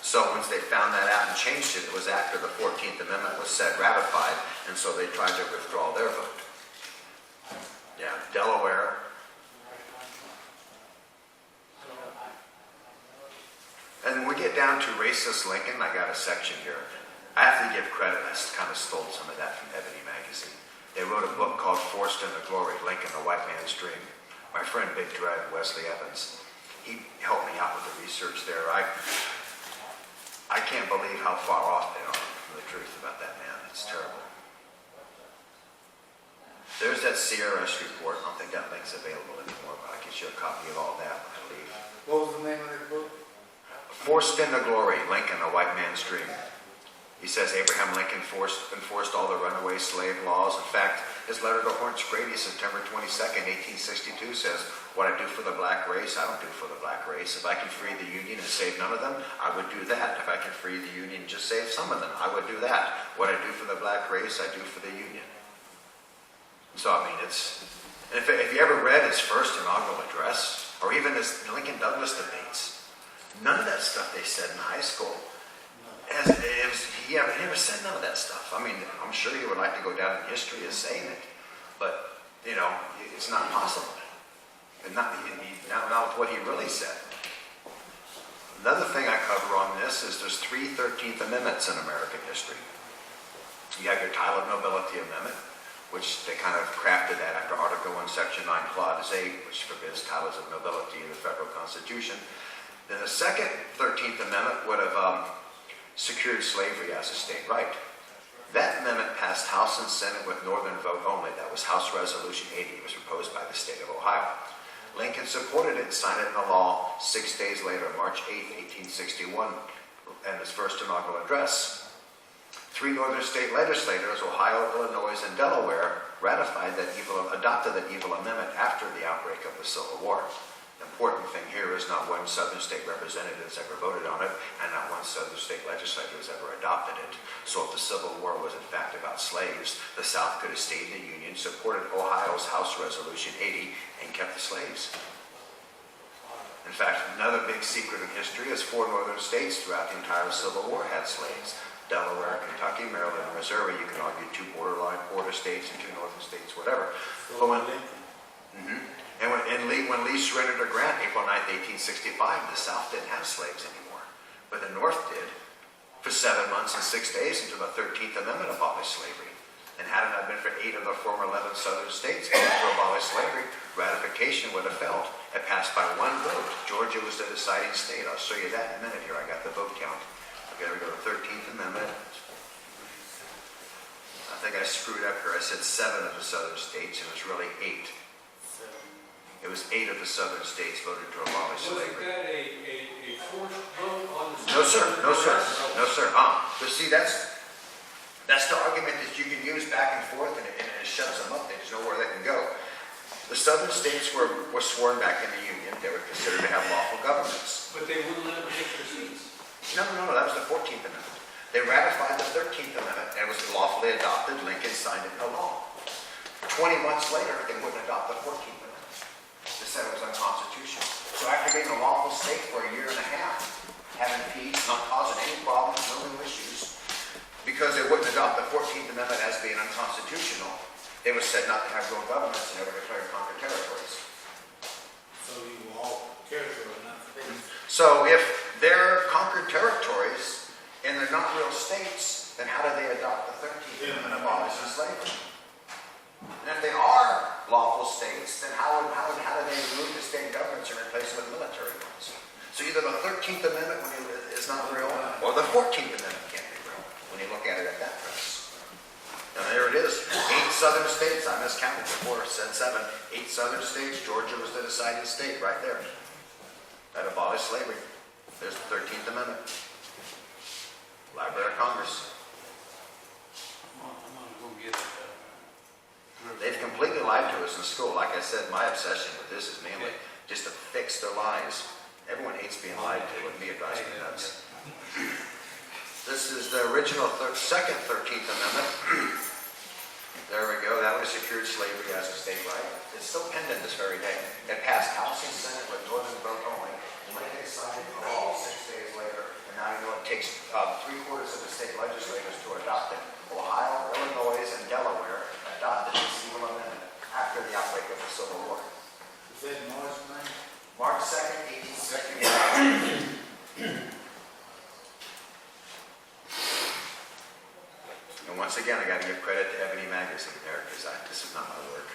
So once they found that out and changed it, it was after the 14th Amendment was said ratified, and so they tried to withdraw their vote. Yeah, Delaware. And when we get down to racist Lincoln, I got a section here. I have to give credit. I kind of stole some of that from Ebony magazine. They wrote a book called Forced into Glory, Lincoln, the White Man's Dream. My friend Big Dread, Wesley Evans, he helped me out with the research there. I can't believe how far off they are from the truth about that man. It's terrible. There's that CRS report. I don't think that link's available anymore, but I'll get you a copy of all that when I leave. What was the name of that book? Forced into Glory, Lincoln, a White Man's Dream. He says Abraham Lincoln enforced all the runaway slave laws. In fact, his letter to Horace Grady, September 22nd, 1862, says, what I do for the black race, I don't do for the black race. If I can free the Union and save none of them, I would do that. If I can free the Union and just save some of them, I would do that. What I do for the black race, I do for the Union. So, I mean, if you ever read his first inaugural address, or even his Lincoln-Douglas debates, none of that stuff they said in high school, he never said none of that stuff. I mean, I'm sure he would like to go down in history as saying it, but, it's not possible. And not with what he really said. Another thing I cover on this is there's 3 13th Amendments in American history. You have your Title of Nobility Amendment, which they kind of crafted that after Article 1, Section 9, Clause 8, which forbids titles of nobility in the federal Constitution. Then the second 13th Amendment would have secured slavery as a state right. That amendment passed House and Senate with Northern vote only. That was House Resolution 80. It was proposed by the state of Ohio. Lincoln supported it and signed it into law 6 days later, March 8, 1861, in his first inaugural address. 3 northern state legislators, Ohio, Illinois, and Delaware, adopted that evil amendment after the outbreak of the Civil War. The important thing here is not one southern state representative has ever voted on it, and not one southern state legislature has ever adopted it. So if the Civil War was in fact about slaves, the South could have stayed in the Union, supported Ohio's House Resolution 80, and kept the slaves. In fact, another big secret in history is 4 northern states throughout the entire Civil War had slaves. Delaware, Kentucky, Maryland, and Missouri. You can argue 2 border states and 2 northern states, whatever. But when Lee surrendered to Grant, April 9, 1865, the South didn't have slaves anymore. But the North did for 7 months and 6 days until the 13th Amendment abolished slavery. And had it not been for 8 of the former 11 southern states voting to abolish slavery, ratification would have failed. It passed by 1 vote. Georgia was the deciding state. I'll show you that in a minute here. I got the vote count. Okay, there we go, the 13th Amendment. I think I screwed up here. I said 7 of the southern states, and it was really 8. It was 8 of the southern states voted to abolish slavery. Was that a forced vote on the... No, sir. No, sir. No, sir. But see, that's the argument that you can use back and forth, and it shuts them up. There's nowhere they can go. The southern states were sworn back in the Union. They were considered to have lawful governments. But they wouldn't let them take their seats. No, that was the 14th Amendment. They ratified the 13th Amendment, and it was lawfully adopted. Lincoln signed it into law. 20 months later, they wouldn't adopt the 14th Amendment. They said it was unconstitutional. So after being a lawful state for a year and a half, having peace, not causing any problems, no new issues, because they wouldn't adopt the 14th Amendment as being unconstitutional, they were said not to have real governments and never declared conquered territories. So you were all territory, not states. So if they're conquered territories and they're not real states, then how do they adopt the 13th Amendment and abolish slavery? And if they are lawful states, then how do they remove the state governments and replace them with military ones? So either the 13th Amendment is not real, or the 14th Amendment can't be real when you look at it at that premise. Now there it is. 8 southern states. I miscounted before. Said 7. 8 southern states. Georgia was the deciding state right there. That abolished slavery. There's the 13th Amendment. Library of Congress. I'm gonna go get it. They've completely lied to us in school. Like I said, my obsession with this is mainly just to fix their lies Everyone hates being lied to, and me, it drives me nuts. This is the original second 13th Amendment. There we go. That would have secured slavery as a state right. It's still pending this very day. It passed House and Senate with northern vote only. Lincoln signed the law 6 days later, and now you know it takes 3/4 of the state legislators to adopt it. Ohio, Illinois, and Delaware adopted the Civil Amendment after the outbreak of the Civil War. Is that March 9th? March 2nd, 1861. And once again, I got to give credit to Ebony Magazine there, because this is not my work.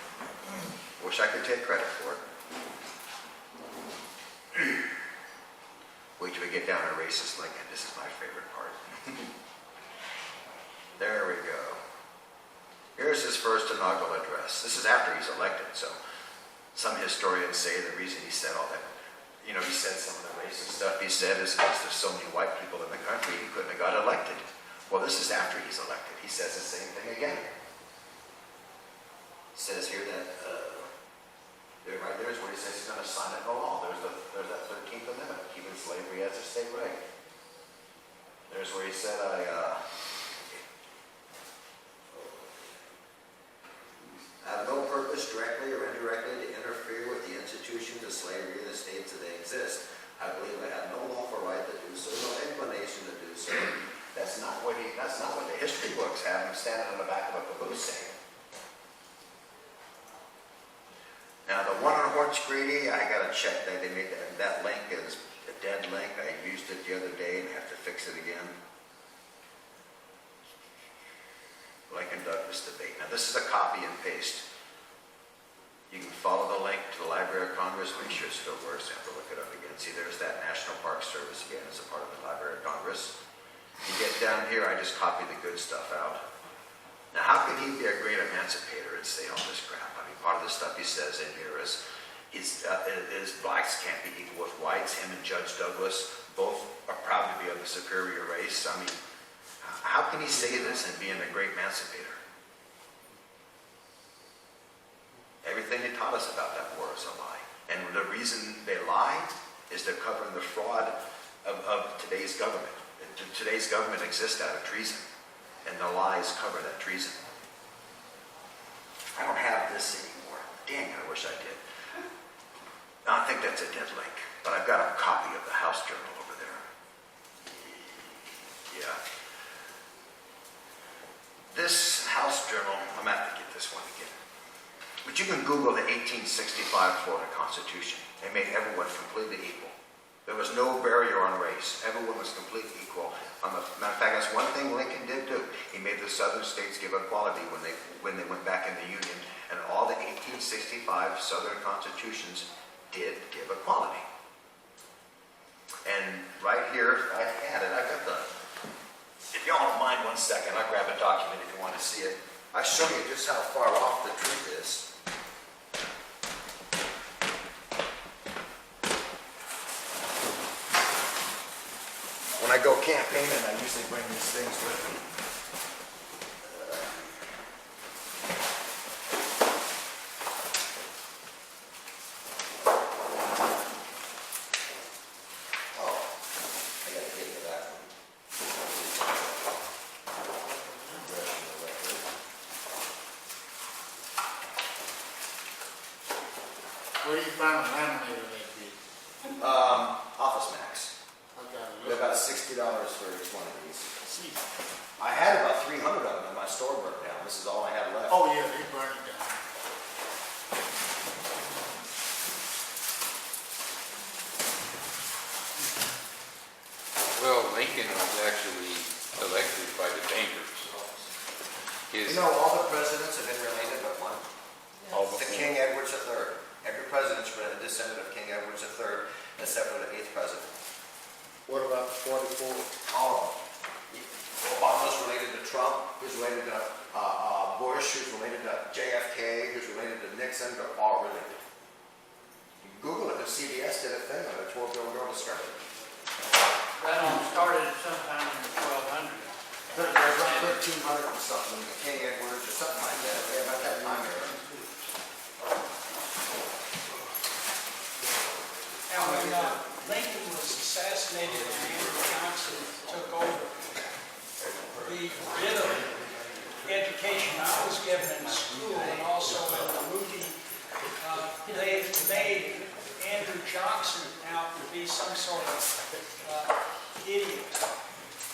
Wish I could take credit for it. Wait till we get down to racist Lincoln. This is my favorite part. There we go. Here's his first inaugural address. This is after he's elected, so some historians say the reason he said all that, he said some of the racist stuff he said is because there's so many white people in the country, he couldn't have got elected. Well, this is after he's elected. He says the same thing again. It says here that, right there is where he says he's going to sign it into law. There's that 13th Amendment, keeping slavery as a state right. There's where he said, I have no purpose directly or indirectly to interfere with the institutions of slavery in the states that they exist. I believe I have no lawful right to do so, no inclination to do so. That's not what the history books have him standing on the back of a caboose saying. Now the one on Horse Greedy, I got to check that they made that link is a dead link. I used it the other day and have to fix it again. Lincoln Douglas debate. Now this is a copy and paste. You can follow the link to the Library of Congress, make sure it still works. I have to look it up again. See, there's that National Park Service again as a part of the Library of Congress. You get down here, I just copy the good stuff out. Now, how can he be a great emancipator and say all this crap? I mean, part of the stuff he says in here is blacks can't be equal with whites. Him and Judge Douglas both are proud to be of the superior race. I mean, how can he say this and being a great emancipator? Everything they taught us about that war is a lie. And the reason they lie is they're covering the fraud of today's government. Today's government exists out of treason, and the lies cover that treason. I don't have this anymore. Dang, I wish I did. I think that's a dead link, but I've got a copy of the House Journal over there. Yeah. This House Journal, I'm going to have to get this one again. But you can Google the 1865 Florida Constitution. They made everyone completely equal. There was no barrier on race. Everyone was completely equal. Matter of fact, that's one thing Lincoln did do. He made the southern states give equality when they went back in the Union, and all the 1865 southern constitutions did give equality. And right here, I had it. I got the. If y'all don't mind 1 second, I'll grab a document if you want to see it. I show you just how far off the truth is. When I go campaigning, I usually bring these things with me. Oh, I gotta get to that one. Where do you find a laminator that big? Office Max. I got it. They're about $60 for each one of these. See. I had about 300 of them and my store burnt down. This is all I had left. Oh, yeah, they burn it down. Well, Lincoln was actually elected by the bankers. You know, all the presidents have been related but one. All To before. King Edward III. Every president's been a descendant of King Edward III, except for the 8th president. What about the 44? All of them. Obama's related to Trump, who's related to Bush, who's related to JFK, who's related to Nixon. They're all related. You can Google it, the CBS did a thing on a 12-year-old girl discovered. That all started sometime in the 1200s. There's around 1,300 or something, King Edward or something like that. Yeah, about that time era. Now, when Lincoln assassinated and Andrew Johnson took over, the bit of education I was given in school and also in the movie, they made Andrew Johnson out to be some sort of idiot.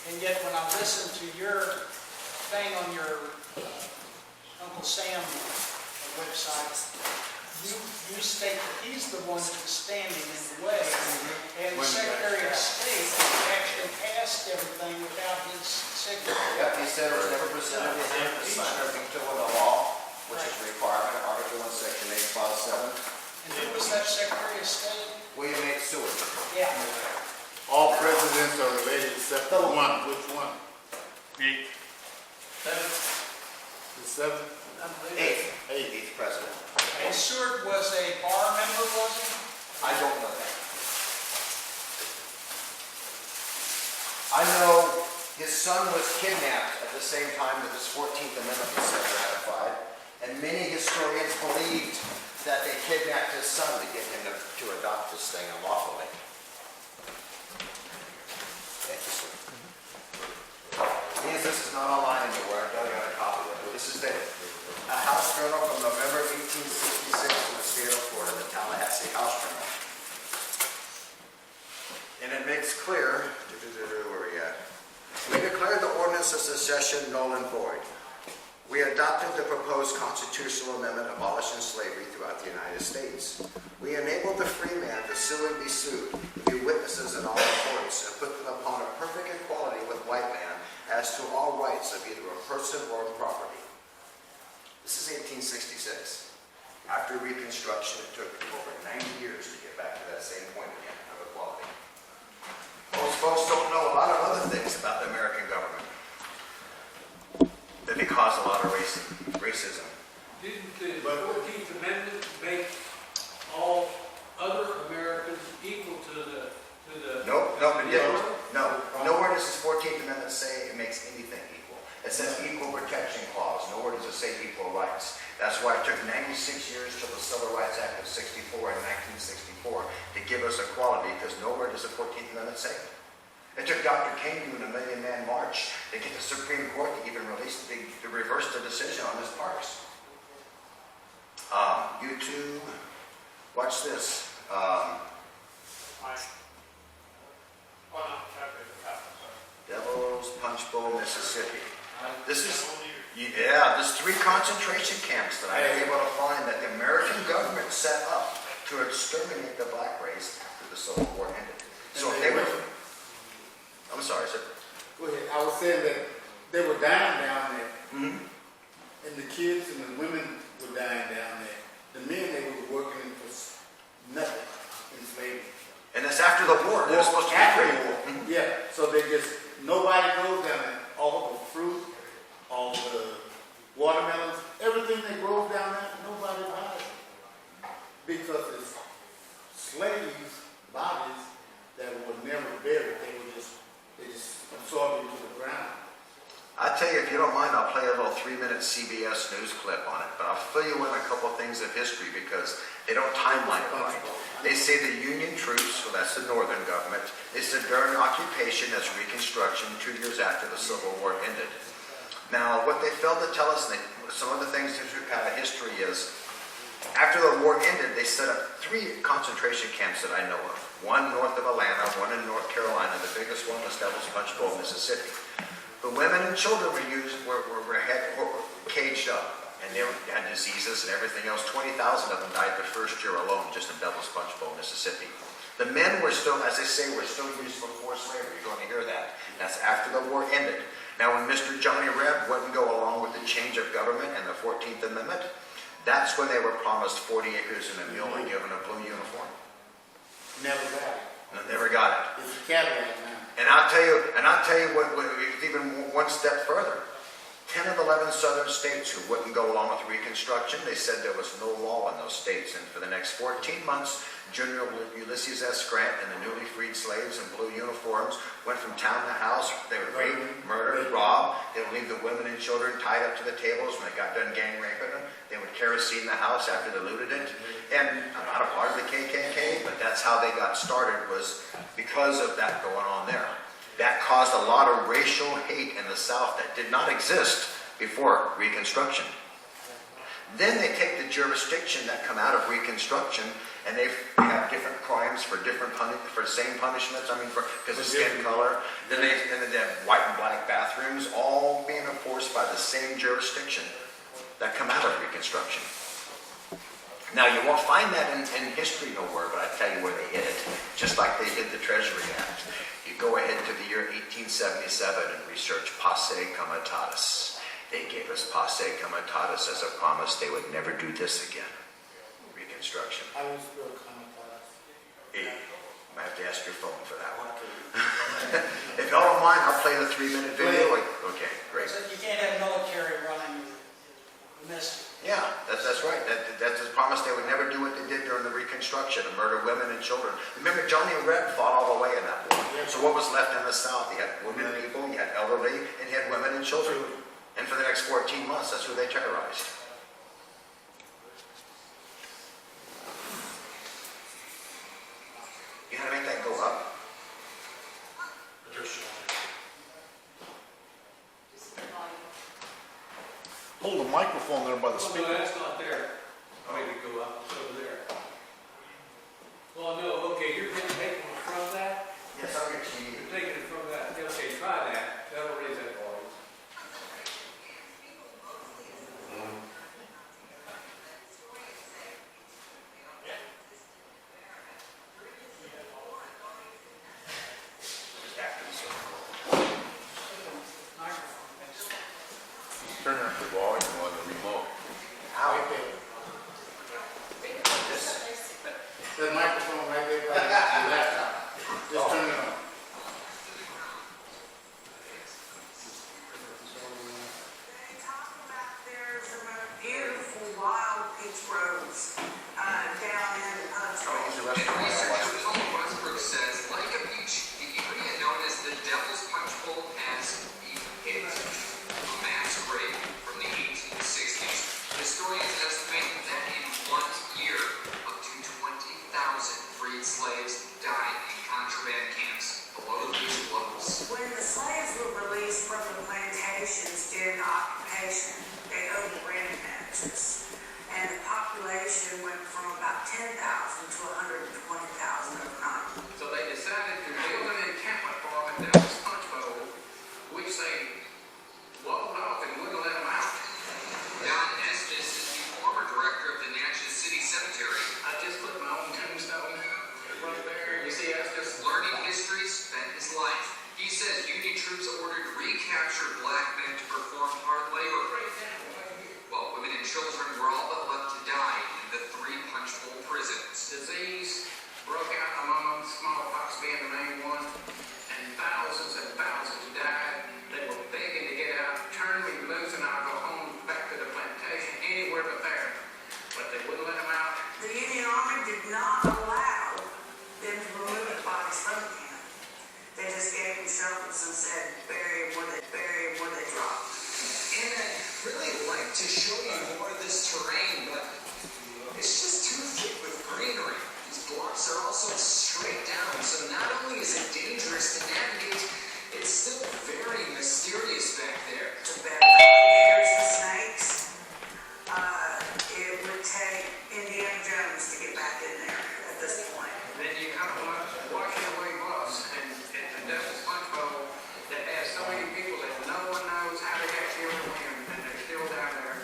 And yet when I listen to your thing on your Uncle Sam website, you state that he's the one that's standing in the way, and the Secretary of State actually passed everything without his signature. Yep, he said it was never presented to him to sign or veto of the law, which is a requirement, Article 1, Section 8, Clause 7. And who was that Secretary of State? William H. Seward. Yeah. All presidents are related except for one. Which one? Eight. The seventh? Eighth president. And Seward was a bar member, was he? I don't know that. I know his son was kidnapped at the same time that his 14th Amendment was ratified, and many historians believed that they kidnapped his son to get him to adopt this thing unlawfully. Thank you, sir. Yes, this is not online anywhere. I don't got a copy of it. This is a House Journal from November 1866 from the state of Florida, the Tallahassee House Journal. And it makes clear, where are we at? We declared the ordinance of secession null and void. We adopted the proposed constitutional amendment abolishing slavery throughout the United States. We enabled the free man to sue and be sued, to be witnesses in all the courts, and put them upon a perfect equality with white man as to all rights of either a person or of property. This is 1866. After Reconstruction, it took over 90 years to get back to that same point again of equality. Most folks don't know a lot of other things about the American government. That they cause a lot of racism. Didn't the 14th Amendment make all other Americans equal to the Nope, it didn't. No, nowhere does this 14th Amendment say it makes anything equal. It says equal protection clause. Nowhere does it say equal rights. That's why it took 96 years till the Civil Rights Act of 64 in 1964 to give us equality, because nowhere does the 14th Amendment say it. It took Dr. Keene doing a million-man march to get the Supreme Court to even to reverse the decision on this parks. YouTube, watch this. Devil's Punch Bowl, Mississippi. This is, there's 3 concentration camps that I was able to find that the American government set up to exterminate the black race after the Civil War ended. So if they were, I'm sorry, sir. Go ahead. I was saying that they were dying down there, Mm-hmm. and the kids and the women were dying down there. The men, they were working for nothing in slavery. And that's after the war. They're supposed to be After free. the war. Mhm. Yeah, so they just, nobody goes down there. All the fruit, all the watermelons, everything they grow down there, nobody buys it. Because it's slaves' bodies that were never buried. They just absorbed into the ground. I tell you, if you don't mind, I'll play a little 3-minute CBS News clip on it, but I'll fill you in a couple of things of history because they don't timeline it right. They say the Union troops, well, that's the northern government, they said during occupation, that's Reconstruction, 2 years after the Civil War ended. Now, what they failed to tell us, some of the things that we have in history is, after the war ended, they set up 3 concentration camps that I know of. One north of Atlanta, one in North Carolina. The biggest one was Devil's Punch Bowl, Mississippi. The women and children were caged up, and they had diseases and everything else. 20,000 of them died the first year alone, just in Devil's Punch Bowl, Mississippi. The men were still, as they say, were still used for forced slavery. You're going to hear that. That's after the war ended. Now, when Mr. Johnny Reb wouldn't go along with the change of government and the 14th Amendment, that's when they were promised 40 acres and a mule and given a blue uniform. Never got it. And they never got it. It's a Cadillac now. And I'll tell you what even one step further. 10 of 11 southern states who wouldn't go along with Reconstruction, they said there was no law in those states. And for the next 14 months, General Ulysses S. Grant and the newly freed slaves in blue uniforms went from town to house. They were raped, murdered, robbed. They would leave the women and children tied up to the tables when they got done gang raping them. They would kerosene the house after they looted it. And I'm not a part of the KKK, but that's how they got started, was because of that going on there. That caused a lot of racial hate in the South that did not exist before Reconstruction. Then they take the jurisdiction that come out of Reconstruction, and they have different crimes for for same punishments. I mean, because of skin color. Then they have white and black bathrooms, all being enforced by the same jurisdiction that come out of Reconstruction. Now, you won't find that in history nowhere, but I tell you where they hid it, just like they did the Treasury Act. You go ahead to the year 1877 and research Posse Comitatus. They gave us Posse Comitatus as a promise they would never do this again. Reconstruction. I was real comitatus. Hey, I have to ask your phone for that one. If y'all don't mind, I'll play the 3-minute video. Okay, great. So you can't have military running the mist. Yeah, that's right. That's a promise they would never do what they did during the Reconstruction, to murder women and children. Remember, Johnny Reb fought all the way in that war. So what was left in the South? You had women, people, you had elderly, and you had women and children. And for the next 14 months, that's who they terrorized. You had to make that go up. Hold the microphone there by the Oh, speaker. no, that's not there. Way to go up, it's over there. Well, no, okay, you're taking it from that? Yes, I'll get to you. You're taking it from that. Okay, try that. That'll raise that volume. Turn up the volume on the remote. Right there. The microphone right there by the laptop. Just turn it on. They talk about there's some beautiful wild peach groves down in Researcher Paul Westbrook says, like a beach, the area known as the Devil's Punch Bowl has been hit. A mass grave from the 1860s. Historians estimate that in 1 year, up to 20,000 freed slaves died in contraband camps below the beach levels. When the slaves were released from the plantations during the occupation, they owned granite matches. And the population went from about 10,000 to 120,000 overnight. So they decided to build an encampment for them at Devil's Punch Bowl, which they walled off and wouldn't let them out. Don Estes is the former director of the Natchez City Cemetery. I just put my own tombstone right there. You see Estes? Learning history, spent his life. He says Union troops ordered to recapture black men to perform hard labor, while women and children were all but left to die in the 3 punch bowl prisons. Disease broke out among them, smallpox being the main one, and thousands died. They were begging to get out, turn me loose, and I'll go home back to the plantation, anywhere but there. But they wouldn't let them out. The Union Army did not allow them to remove the bodies from the camp. They just gave them shovels and said, bury them where they dropped. And I'd really like to show you more of this terrain, but it's just too thick with greenery. These bluffs are also straight down, so not only is it dangerous to navigate, it's still very mysterious back there. To bear alligators and snakes, it would take Indiana Jones to get back in there at this point. Then you come up washing away bluffs, and at the Devil's Punch Bowl that has so many people that no one knows how to get here and they're still down there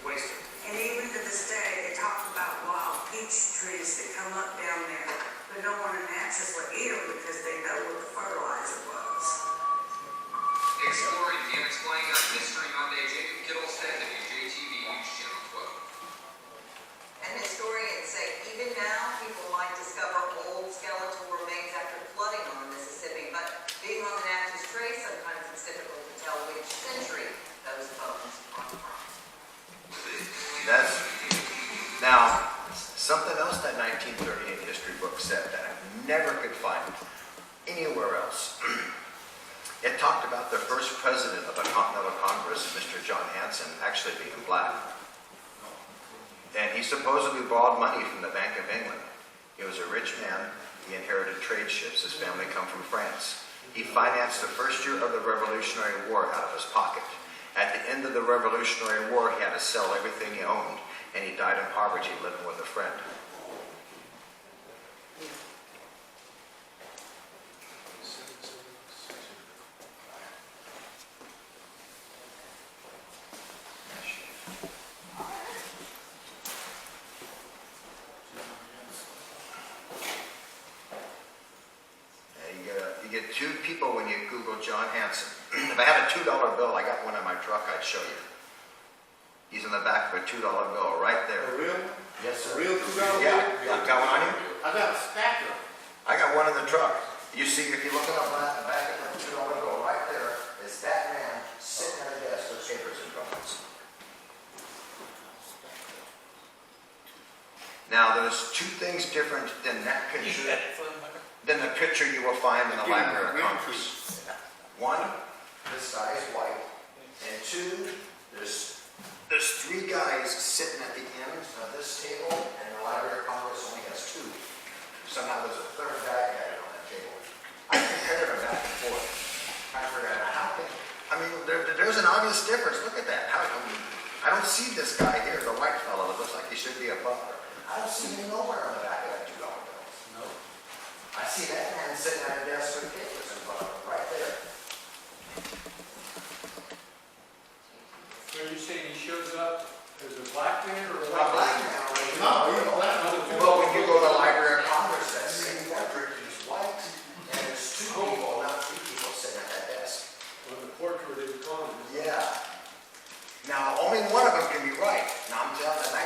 wasted. And even to this day, they talk about wild peach trees that come up down there, but no one in Natchez will eat them because they know what the fertilizer was. Exploring the Unexplained on History Monday, Jacob Kittlestead, WJTV News Channel 12. And historians say even now, people might discover old skeletal remains after flooding on the Mississippi, but being on the Natchez Trace, sometimes it's difficult to tell which century those bones are from. That's now something else that 1938 history book said that I never could find anywhere else. It talked about the first president of the Continental Congress, Mr. John Hanson, actually being black. And he supposedly borrowed money from the Bank of England. He was a rich man. He inherited trade ships. His family come from France. He financed the first year of the Revolutionary War out of his pocket. At the end of the Revolutionary War, he had to sell everything he owned, and he died in poverty living with a friend. You get two people when you Google John Hanson. If I had a $2 bill, I got one in my truck, I'd show you. He's in the back of a $2 bill right there. A real? Yes, sir. A real $2 Yeah, bill? got one on you? I got a stack of them. I got one in the truck. You see, if you look up the back of the $2 bill right there, is that man sitting at a desk with papers and drawings. Now, there's two things different than that picture, than the picture you will find in the Library of Congress. One, this guy is white, and two, there's three guys sitting at the end of this table, and the Library of Congress only has two. Somehow there's a third guy added on that table. I compared them back and forth. I forgot how. I mean, there's an obvious difference. Look at that. I don't see this guy here, the white fellow that looks like he should be a butler. I don't see him nowhere on the back of that $2 bill. No. I see that man sitting at a desk with papers in front of him, right there. So you're saying he shows up as a black man or a A black man. No, he's black. Well, when you go to the Library of Congress, that same portrait, he's white, and there's two people, not three people sitting at that desk. On the portrait is gone. Yeah. Now, only one of them can be right. Now, I'm telling you, the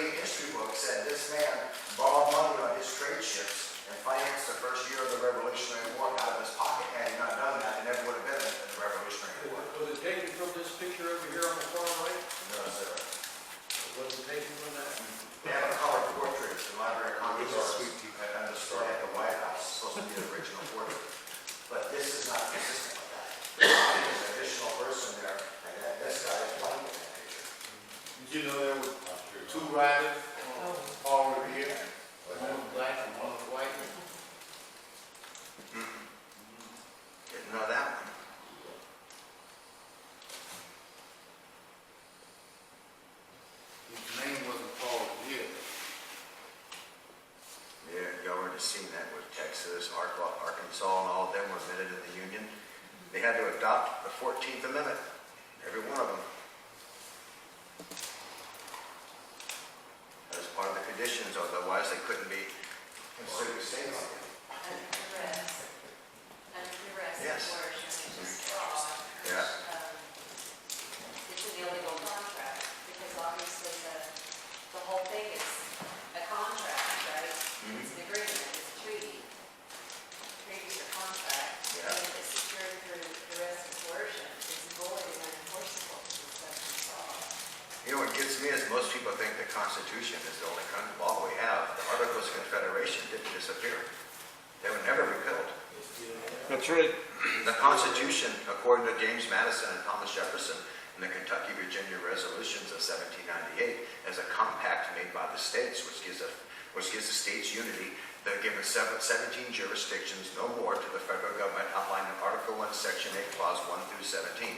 1938 history book said this man borrowed money on his trade ships and financed the first year of the Revolutionary War out of his pocket. Had he not done that, he never would have been in the Revolutionary War. Was it taken from this picture over here on the far right? No, sir. Was it taken from that? They have a colored portrait in the Library of Congress on display at the White House. It's supposed to be the original portrait. But this is not consistent with that. There's an additional person there, and this guy is white in that picture. Did you know there were two riders over here? One was black and one was white. Didn't know that one. His name wasn't Paul Gill. Yeah, y'all would have seen that with Texas, Arkansas, and all of them were admitted in the Union. They had to adopt the 14th Amendment, every one of them. That was part of the conditions, otherwise they couldn't be considered states. Under duress. Under duress, Yes. coercion, it's fraud. Yeah. It's an illegal contract, because obviously the whole thing is a contract, right? It's an agreement, it's a treaty. Treaties are contract. Yeah. And if it's secured through duress and coercion, it's void and unenforceable. It's such fraud. You know, what gets me is most people think the Constitution is the only law we have. The Articles of Confederation didn't disappear. They were never repealed. That's right. The Constitution, according to James Madison and Thomas Jefferson in the Kentucky-Virginia Resolutions of 1798, is a compact made by the states, which gives the states unity. They're given 17 jurisdictions, no more, to the federal government outlined in Article 1, Section 8, Clause 1 through 17.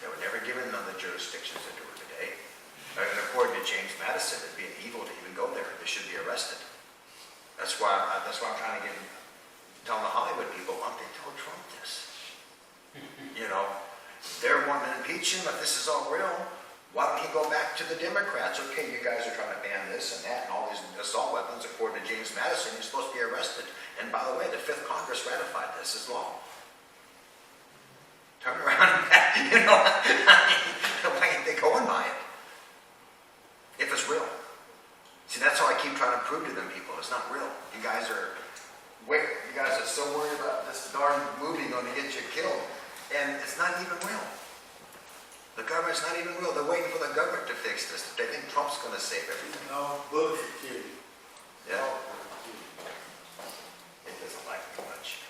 They were never given none of the jurisdictions that are today. And according to James Madison, it'd be an evil to even go there. They should be arrested. That's why I'm trying to tell the Hollywood people, why don't they tell Trump this? You know, they're wanting to impeach him, if this is all real. Why don't he go back to the Democrats? Okay, you guys are trying to ban this and that and all these assault weapons. According to James Madison, you're supposed to be arrested. And by the way, the 5th Congress ratified this as law. Turn around and back, you know, why ain't they going by it? If it's real. See, that's how I keep trying to prove to them people, it's not real. You guys are so worried about this darn movie going to get you killed. And it's not even real. The government's not even real. They're waiting for the government to fix this. They think Trump's going to save everything. No, bullets will kill you. Yeah. It doesn't like me much.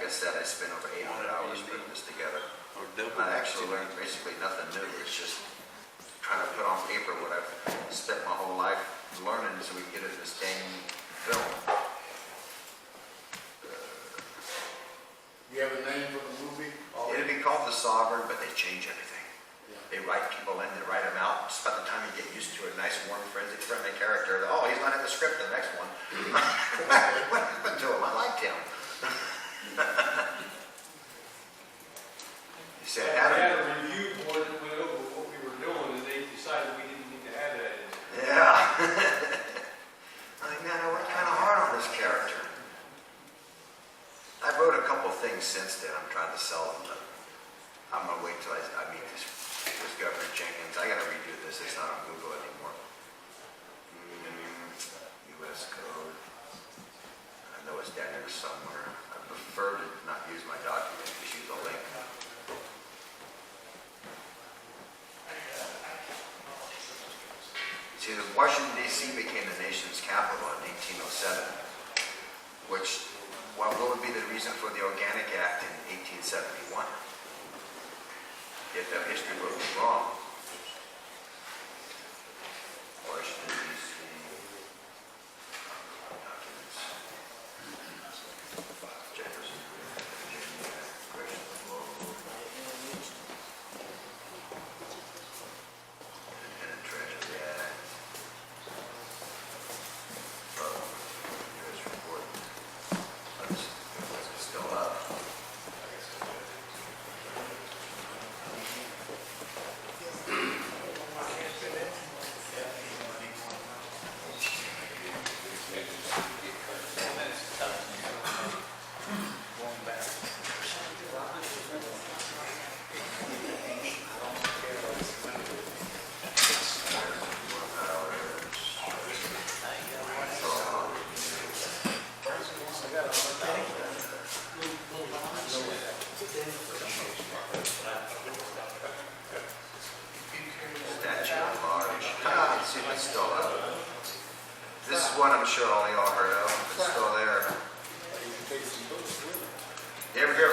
like I said, I spent over 800 hours putting this together. I actually learned basically nothing new. It's just trying to put on paper what I've spent my whole life learning so we can get it in this dang film. You have a name for the movie? It'd be called The Sovereign, but they change everything. They write people in, they write them out. Just by the time you get used to a nice, warm, friendly character, oh, he's not in the script, the next one. What happened to him? I liked him. You said, We Adam. had a review board that went over what we were doing, and they decided we didn't need to have that in there. Yeah. I mean, man, I worked kind of hard on this character. I wrote a couple things since then. I'm trying to sell them, but I'm going to wait till I meet this Governor Jenkins. I got to redo this. It's not on Google anymore. U.S. code. I know it's down here somewhere. I prefer to not use my document, just use a link. See, the Washington, D.C. became the nation's capital in 1807, which, what would be the reason for the Organic Act in 1871? If the history book was wrong. Washington, D.C. documents. Jefferson, Virginia, Congressional law. Independent Treasury Act. U.S. report. It's still up. Statute at large. Let's see if it's still up. This is one I'm sure all y'all heard of. It's still there. You ever hear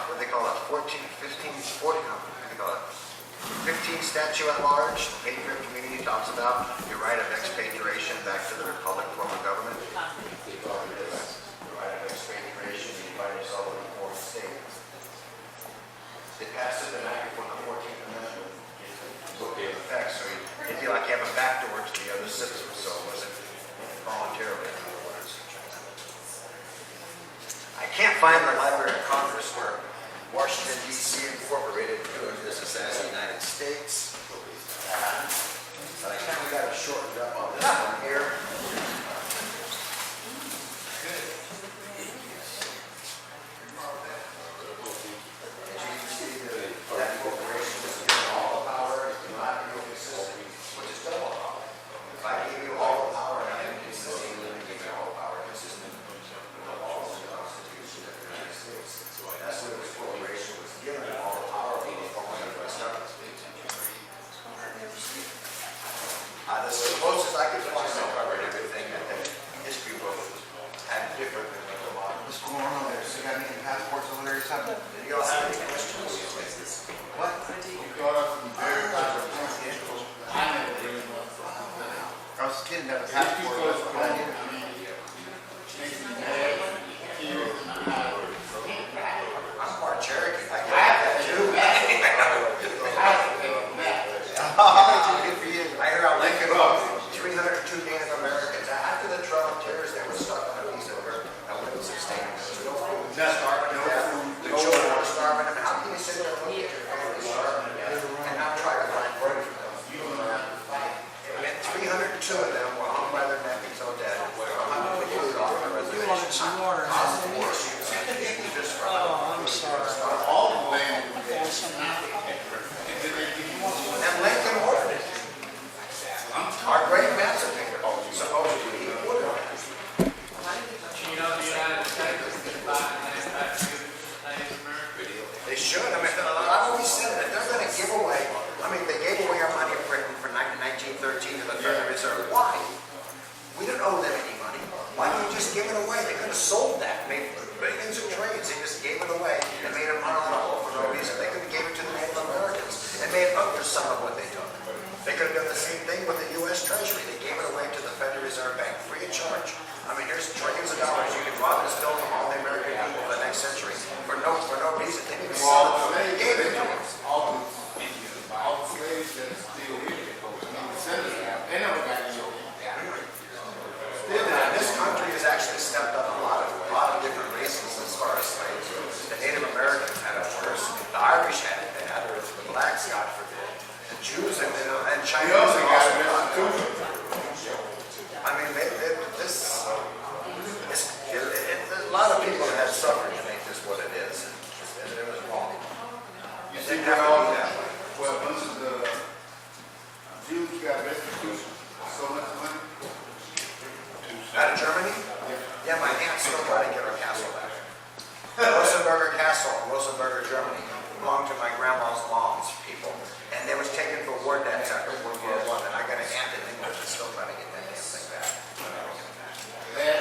what they call it? 14, 15, 40, what do they call it? 15 statute at large. The Patriot community talks about your right of expatration back to the Republic form of government. Your right of expatration, you find yourself in a foreign state. It passes an act when the 14th Amendment would be in effect, so it'd be like you have a backdoor to the other citizens, so it wasn't voluntarily, in other words. I can't find the Library of Congress where Washington, D.C. incorporated doing business as the United States. But I kind of got it shortened up on this one here. That corporation was given all the power, it cannot be inconsistent, which is double power. If I give you all the power and I'm inconsistent, then I give you all the power consistent with the laws and the Constitution of the United States. That's what this corporation was given, all the power of the U.S. government. The closest I could find that covered everything that the history book had different than the law. What's going on there? So you got any passports over there or something? Did y'all have any questions? What? You got us some very I never really know. I was kidding about the passport. That's what I did. I'm part Cherokee. I have that too. Good for you. I hear out Lincoln, 302 Native Americans. After the Toronto terrorists, they were stuck on a piece of earth that wouldn't sustain them. There was no food. Starving to death. The children were starving. I mean, how can you sit there and look at your family starving to death and not try to find food for them? And 302 of them were hung by their neck until dead. the same thing with the U.S. Treasury. They gave it away to the Federal Reserve Bank free of charge. I mean, here's trillions of dollars you can rob and steal from all the American people for the next century for no reason. They didn't even sell it. They gave it to them. All the slaves that are still here, they never got any of it. This country has actually stepped up a lot of different races as far as slaves. The Native Americans had it worse. The Irish had it bad. The blacks, God forbid. The Jews and Chinese We also have got also a got it. restitution. I mean, a lot of people have suffered to make this what it is. And it was wrong. You It see didn't where have to all be that, that way. well, a bunch of the Jews got restitution, so much money. Out of Germany? Yeah, my aunt's still trying to get her castle back. Rosenberger Castle in Rosenberger, Germany, belonged to my grandma's mom's people. And it was taken for war debts after World War I. And I got an aunt in England that's still trying to get that damn thing back. They had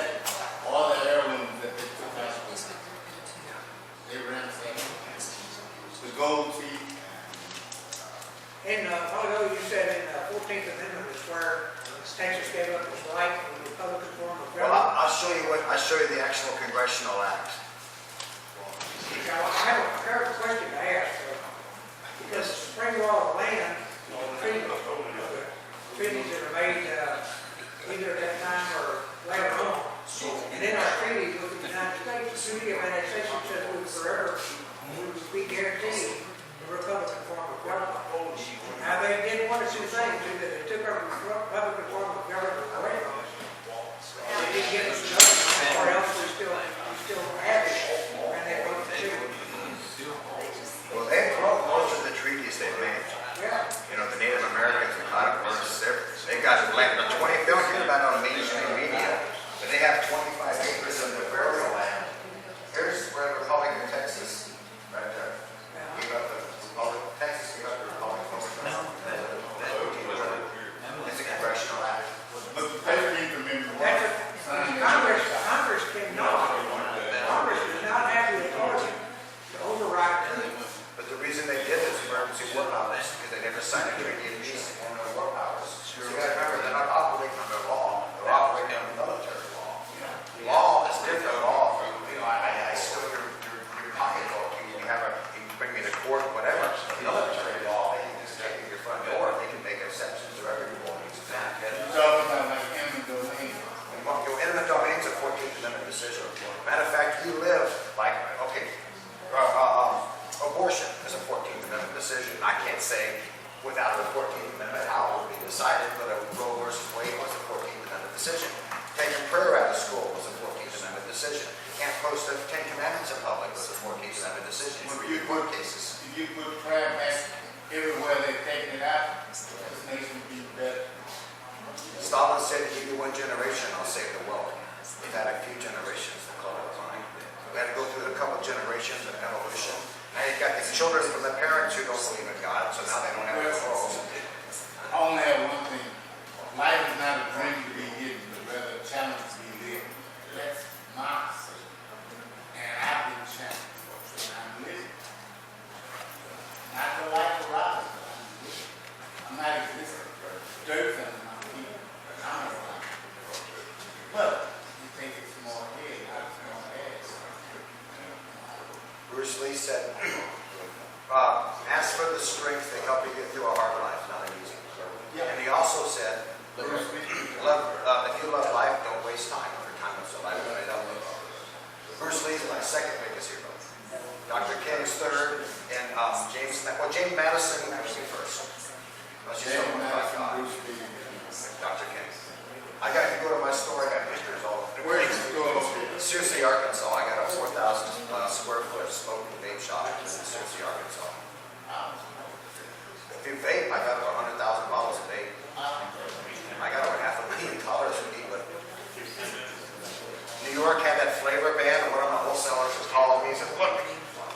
all the heirlooms that they took out. They ransacked. The gold teeth. And, although you said in the 14th Amendment is where Texas gave up its right to the Republican form of Well, government. I'll show you the actual congressional act. Now, I have a fair question to ask, because the Supreme Law of Land, treaties that are made either at that time or later on, and then our treaty with the United States, the treaty of annexation says we forever would be guaranteed the Republican form of government. Now, they did one or two things, either they took our Republican form of government away from us, they didn't give us another, or else we still have it, and they broke the treaty. Well, they broke most of the treaties they made. Yeah. You know, the Native Americans and Cottagers, they got land, the 20, they don't hear about it on mainstream media, but they have 25 acres of the burial land. Here's where the Republic of Texas, right there, gave up the Republic, Texas gave up the Republic of It's a congressional act. But the 13th Amendment. Congress does not have the authority to override treaties. But the reason they did this emergency war powers because they never signed a treaty of peace and no war powers. So you gotta remember, they're not operating under law, they're operating under military law. Law is different law. I steal your pocketbook, you can bring me to court, whatever. Military law, they can just take it to your front door, they can make exceptions to every rule. You're talking about like eminent domain. Your eminent domain is a 14th Amendment decision. Matter of fact, you live like, okay, abortion is a 14th Amendment decision. I can't say without the 14th Amendment how it would be decided, but Roe versus Wade was a 14th Amendment decision. Taking prayer out of school was a 14th Amendment decision. Can't post the 10 Commandments in public was a 14th Amendment decision. If You court cases. you put prayer back everywhere they're taking it out, this nation would be better. Stalin said, give you one generation, I'll save the world. We've had a few generations to call it fine. We had to go through a couple generations of evolution. Now you've got these children from the parents who don't believe in God, so now they don't have the morals. I only have one thing. Life is not a dream to be hidden, but rather a challenge to be lived. That's my saying. And I've been challenged, and I'm living. Not the life of others, but I'm living. I'm not existing. Dirt under my feet, but I'm alive. But you think it's more head, not more ass. Bruce Lee said, ask for the strength to help you get through a hard life, not an easy one. And he also said, if you love life, don't waste time. For time is a life that I don't live. Bruce Lee is my second biggest hero. Dr. King's third, and James Madison actually first. Unless you James someone like Madison, God. Bruce Lee. Dr. King. I got to go to my store, I got pictures all over. Where is it going? Seriously, Arkansas. I got a 4,000 square foot smoking vape shop in Seriously, Arkansas. If you vape, I got over 100,000 bottles of vape. I got over $500,000 of e-lip. New York had that flavor ban, and one of my wholesalers was calling me and said, look,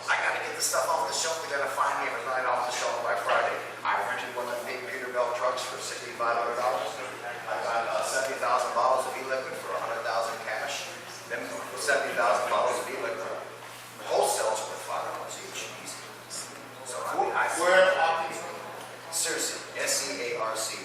I got to get this stuff off the shelf. They're going to find me every night off the shelf by Friday. I rented one of the big Peterbilt trucks for $6,500. I got 70,000 bottles of e-liquid for 100,000 cash. Then 70,000 bottles of e-liquid. Wholesales were $5 each. So I mean, Where Arkansas? seriously, Searcy.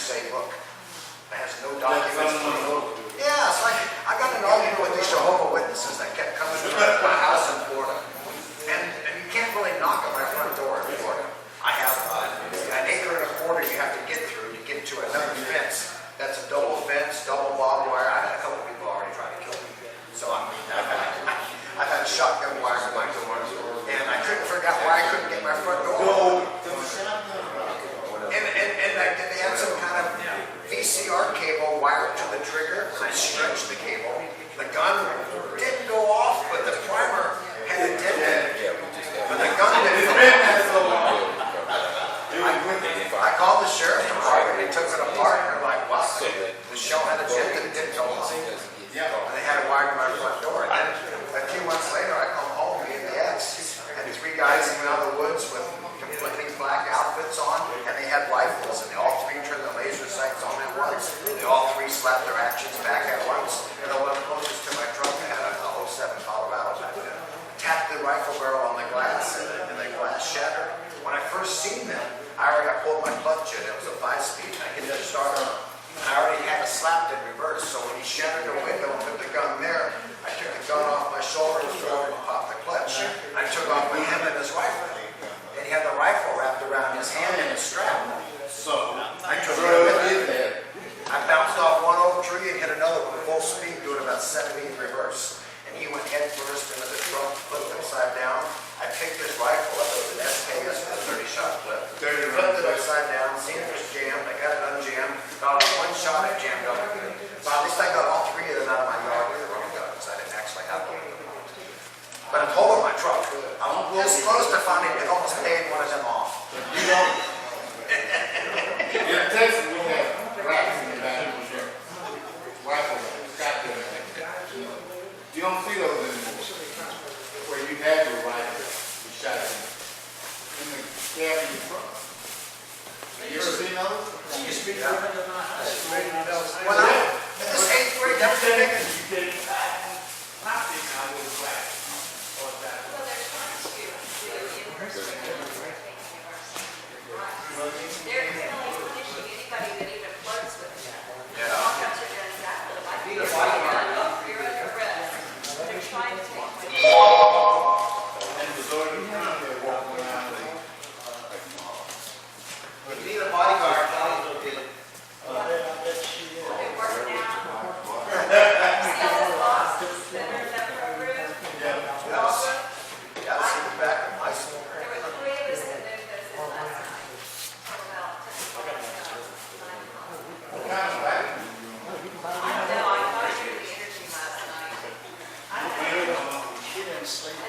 say, look, it has no documents. Yeah, it's like, I got an argument with these Jehovah's Witnesses that kept coming to my house in Florida. And you can't really knock on my front door in Florida. I have an acre and a quarter you have to get through to get to another fence. That's a double fence, double barbed wire. I had a couple people already trying to kill me. So I've had a shotgun wire in my door. And I couldn't figure out why I couldn't get my front door. And they had some kind of VCR cable wired to the trigger. I stretched the cable. The gun didn't go off, but the primer had a dent in it. But the gun didn't go off. I called the sheriff department. They took it apart and they're like, wow, the shell had a dent and it didn't go off. And they had it wired to my front door. And then a few months later, I come home, me and the ex, and 3 guys came out of the woods with completely black outfits on, and they had rifles, and they all 3 turned the laser sights on at once. They all 3 slapped their actions back at once. And the one closest to my truck had a 07 Colorado back then. Tapped the rifle barrel on the glass, and the glass shattered. When I first seen them, I pulled my clutch in. It was a 5-speed, and I hit the starter. I already had it slapped in reverse, so when he shattered the window and put the gun there, I took the gun off my shoulder and popped the clutch. I took off with him and his rifle. And he had the rifle wrapped around his hand in a strap. So I took it with me. I bounced off one oak tree and hit another one full speed, doing about 70 in reverse. And he went head first into the truck, flipped upside down. I picked his rifle up with an SKS with a 30-shot clip. Flipped it upside down, seen it was jammed. I got it unjammed. Got one shot, I jammed up. But at least I got all 3 of them out of my yard with their own guns. I didn't actually have one of them. But I'm holding my truck. I'm this close to finding it, almost paying one of them off. You know, in Texas, we have rifles in the back of the truck. Rifles, shotgun. You don't see those anymore. Where you have your rifle, you shot it in the cab of your truck. You ever seen those? You speak to them in my house. When I, in this 8th grade, that was the biggest. You did nothing, I was glad. Well, they're trying to do infrastructure. They're penally punishing anybody that even flirts with them. Yeah. All kinds of guns out there, like you're under arrest. They're trying to take money. And Missouri, they're walking around. You need a bodyguard. They're working out. See all those boxes that are in that front room? Yeah, I see the back of my school. There were 3 of us that moved those in last night. From about 10 o'clock to 9 o'clock. I know, I thought you were the energy last night. I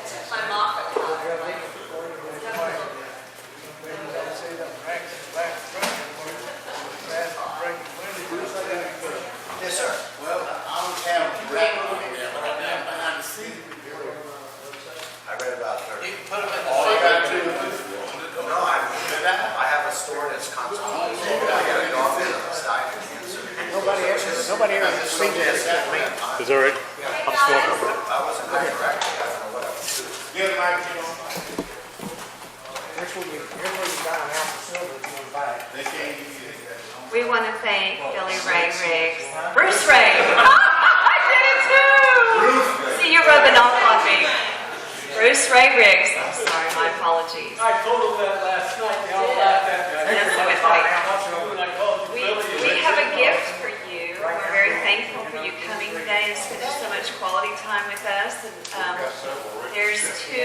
took my mop at Yes, sir. Well, I don't have a rack on there, but I'm down behind the seat. I read about 30. Put them in the All I gotta do No, I have a store that's constantly. I got a dog that's dying of cancer. Nobody ever seen this except me. Is that right? Hey, guys. I wasn't hyperactive. I don't know what I was doing. Get a microphone. Here's where you buy an ounce of silver if you want to buy it. They can't use it. We want to thank Billy Ray Riggs. Bruce Ray! I did it too! See, you're rubbing off on me. Bruce Ray Riggs. I'm sorry, my apologies. I told them that last night, they all laughed at me. Yes, I was like, When I called you, we have a gift for you. We're very thankful for you coming today and spending so much quality time with us. And there's 2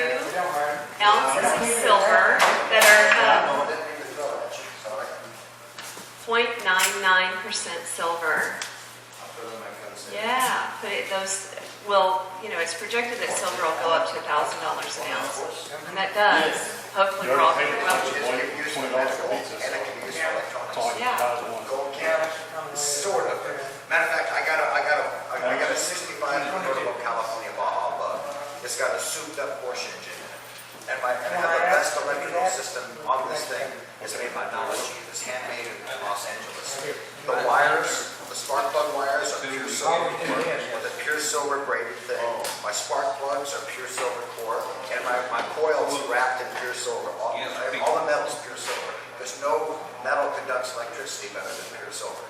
ounces of silver that are 0.99% silver. Yeah, but it's projected that silver will go up to $1,000 an ounce. And that does. Hopefully we're all going to It can be used for medical, and it can be used for electronics. Yeah. Gold can, sort of. Matter of fact, I got a 65 convertible California Baja Bug. It's got a souped up Porsche engine in it. And I have the best electrical system on this thing. It's made by Knowledge. It's handmade in Los Angeles. The wires, the spark plug wires are pure silver with a pure silver braided thing. My spark plugs are pure silver core, and my coils wrapped in pure silver. All the metal's pure silver. There's no metal conducts electricity. electricity better than pure silver.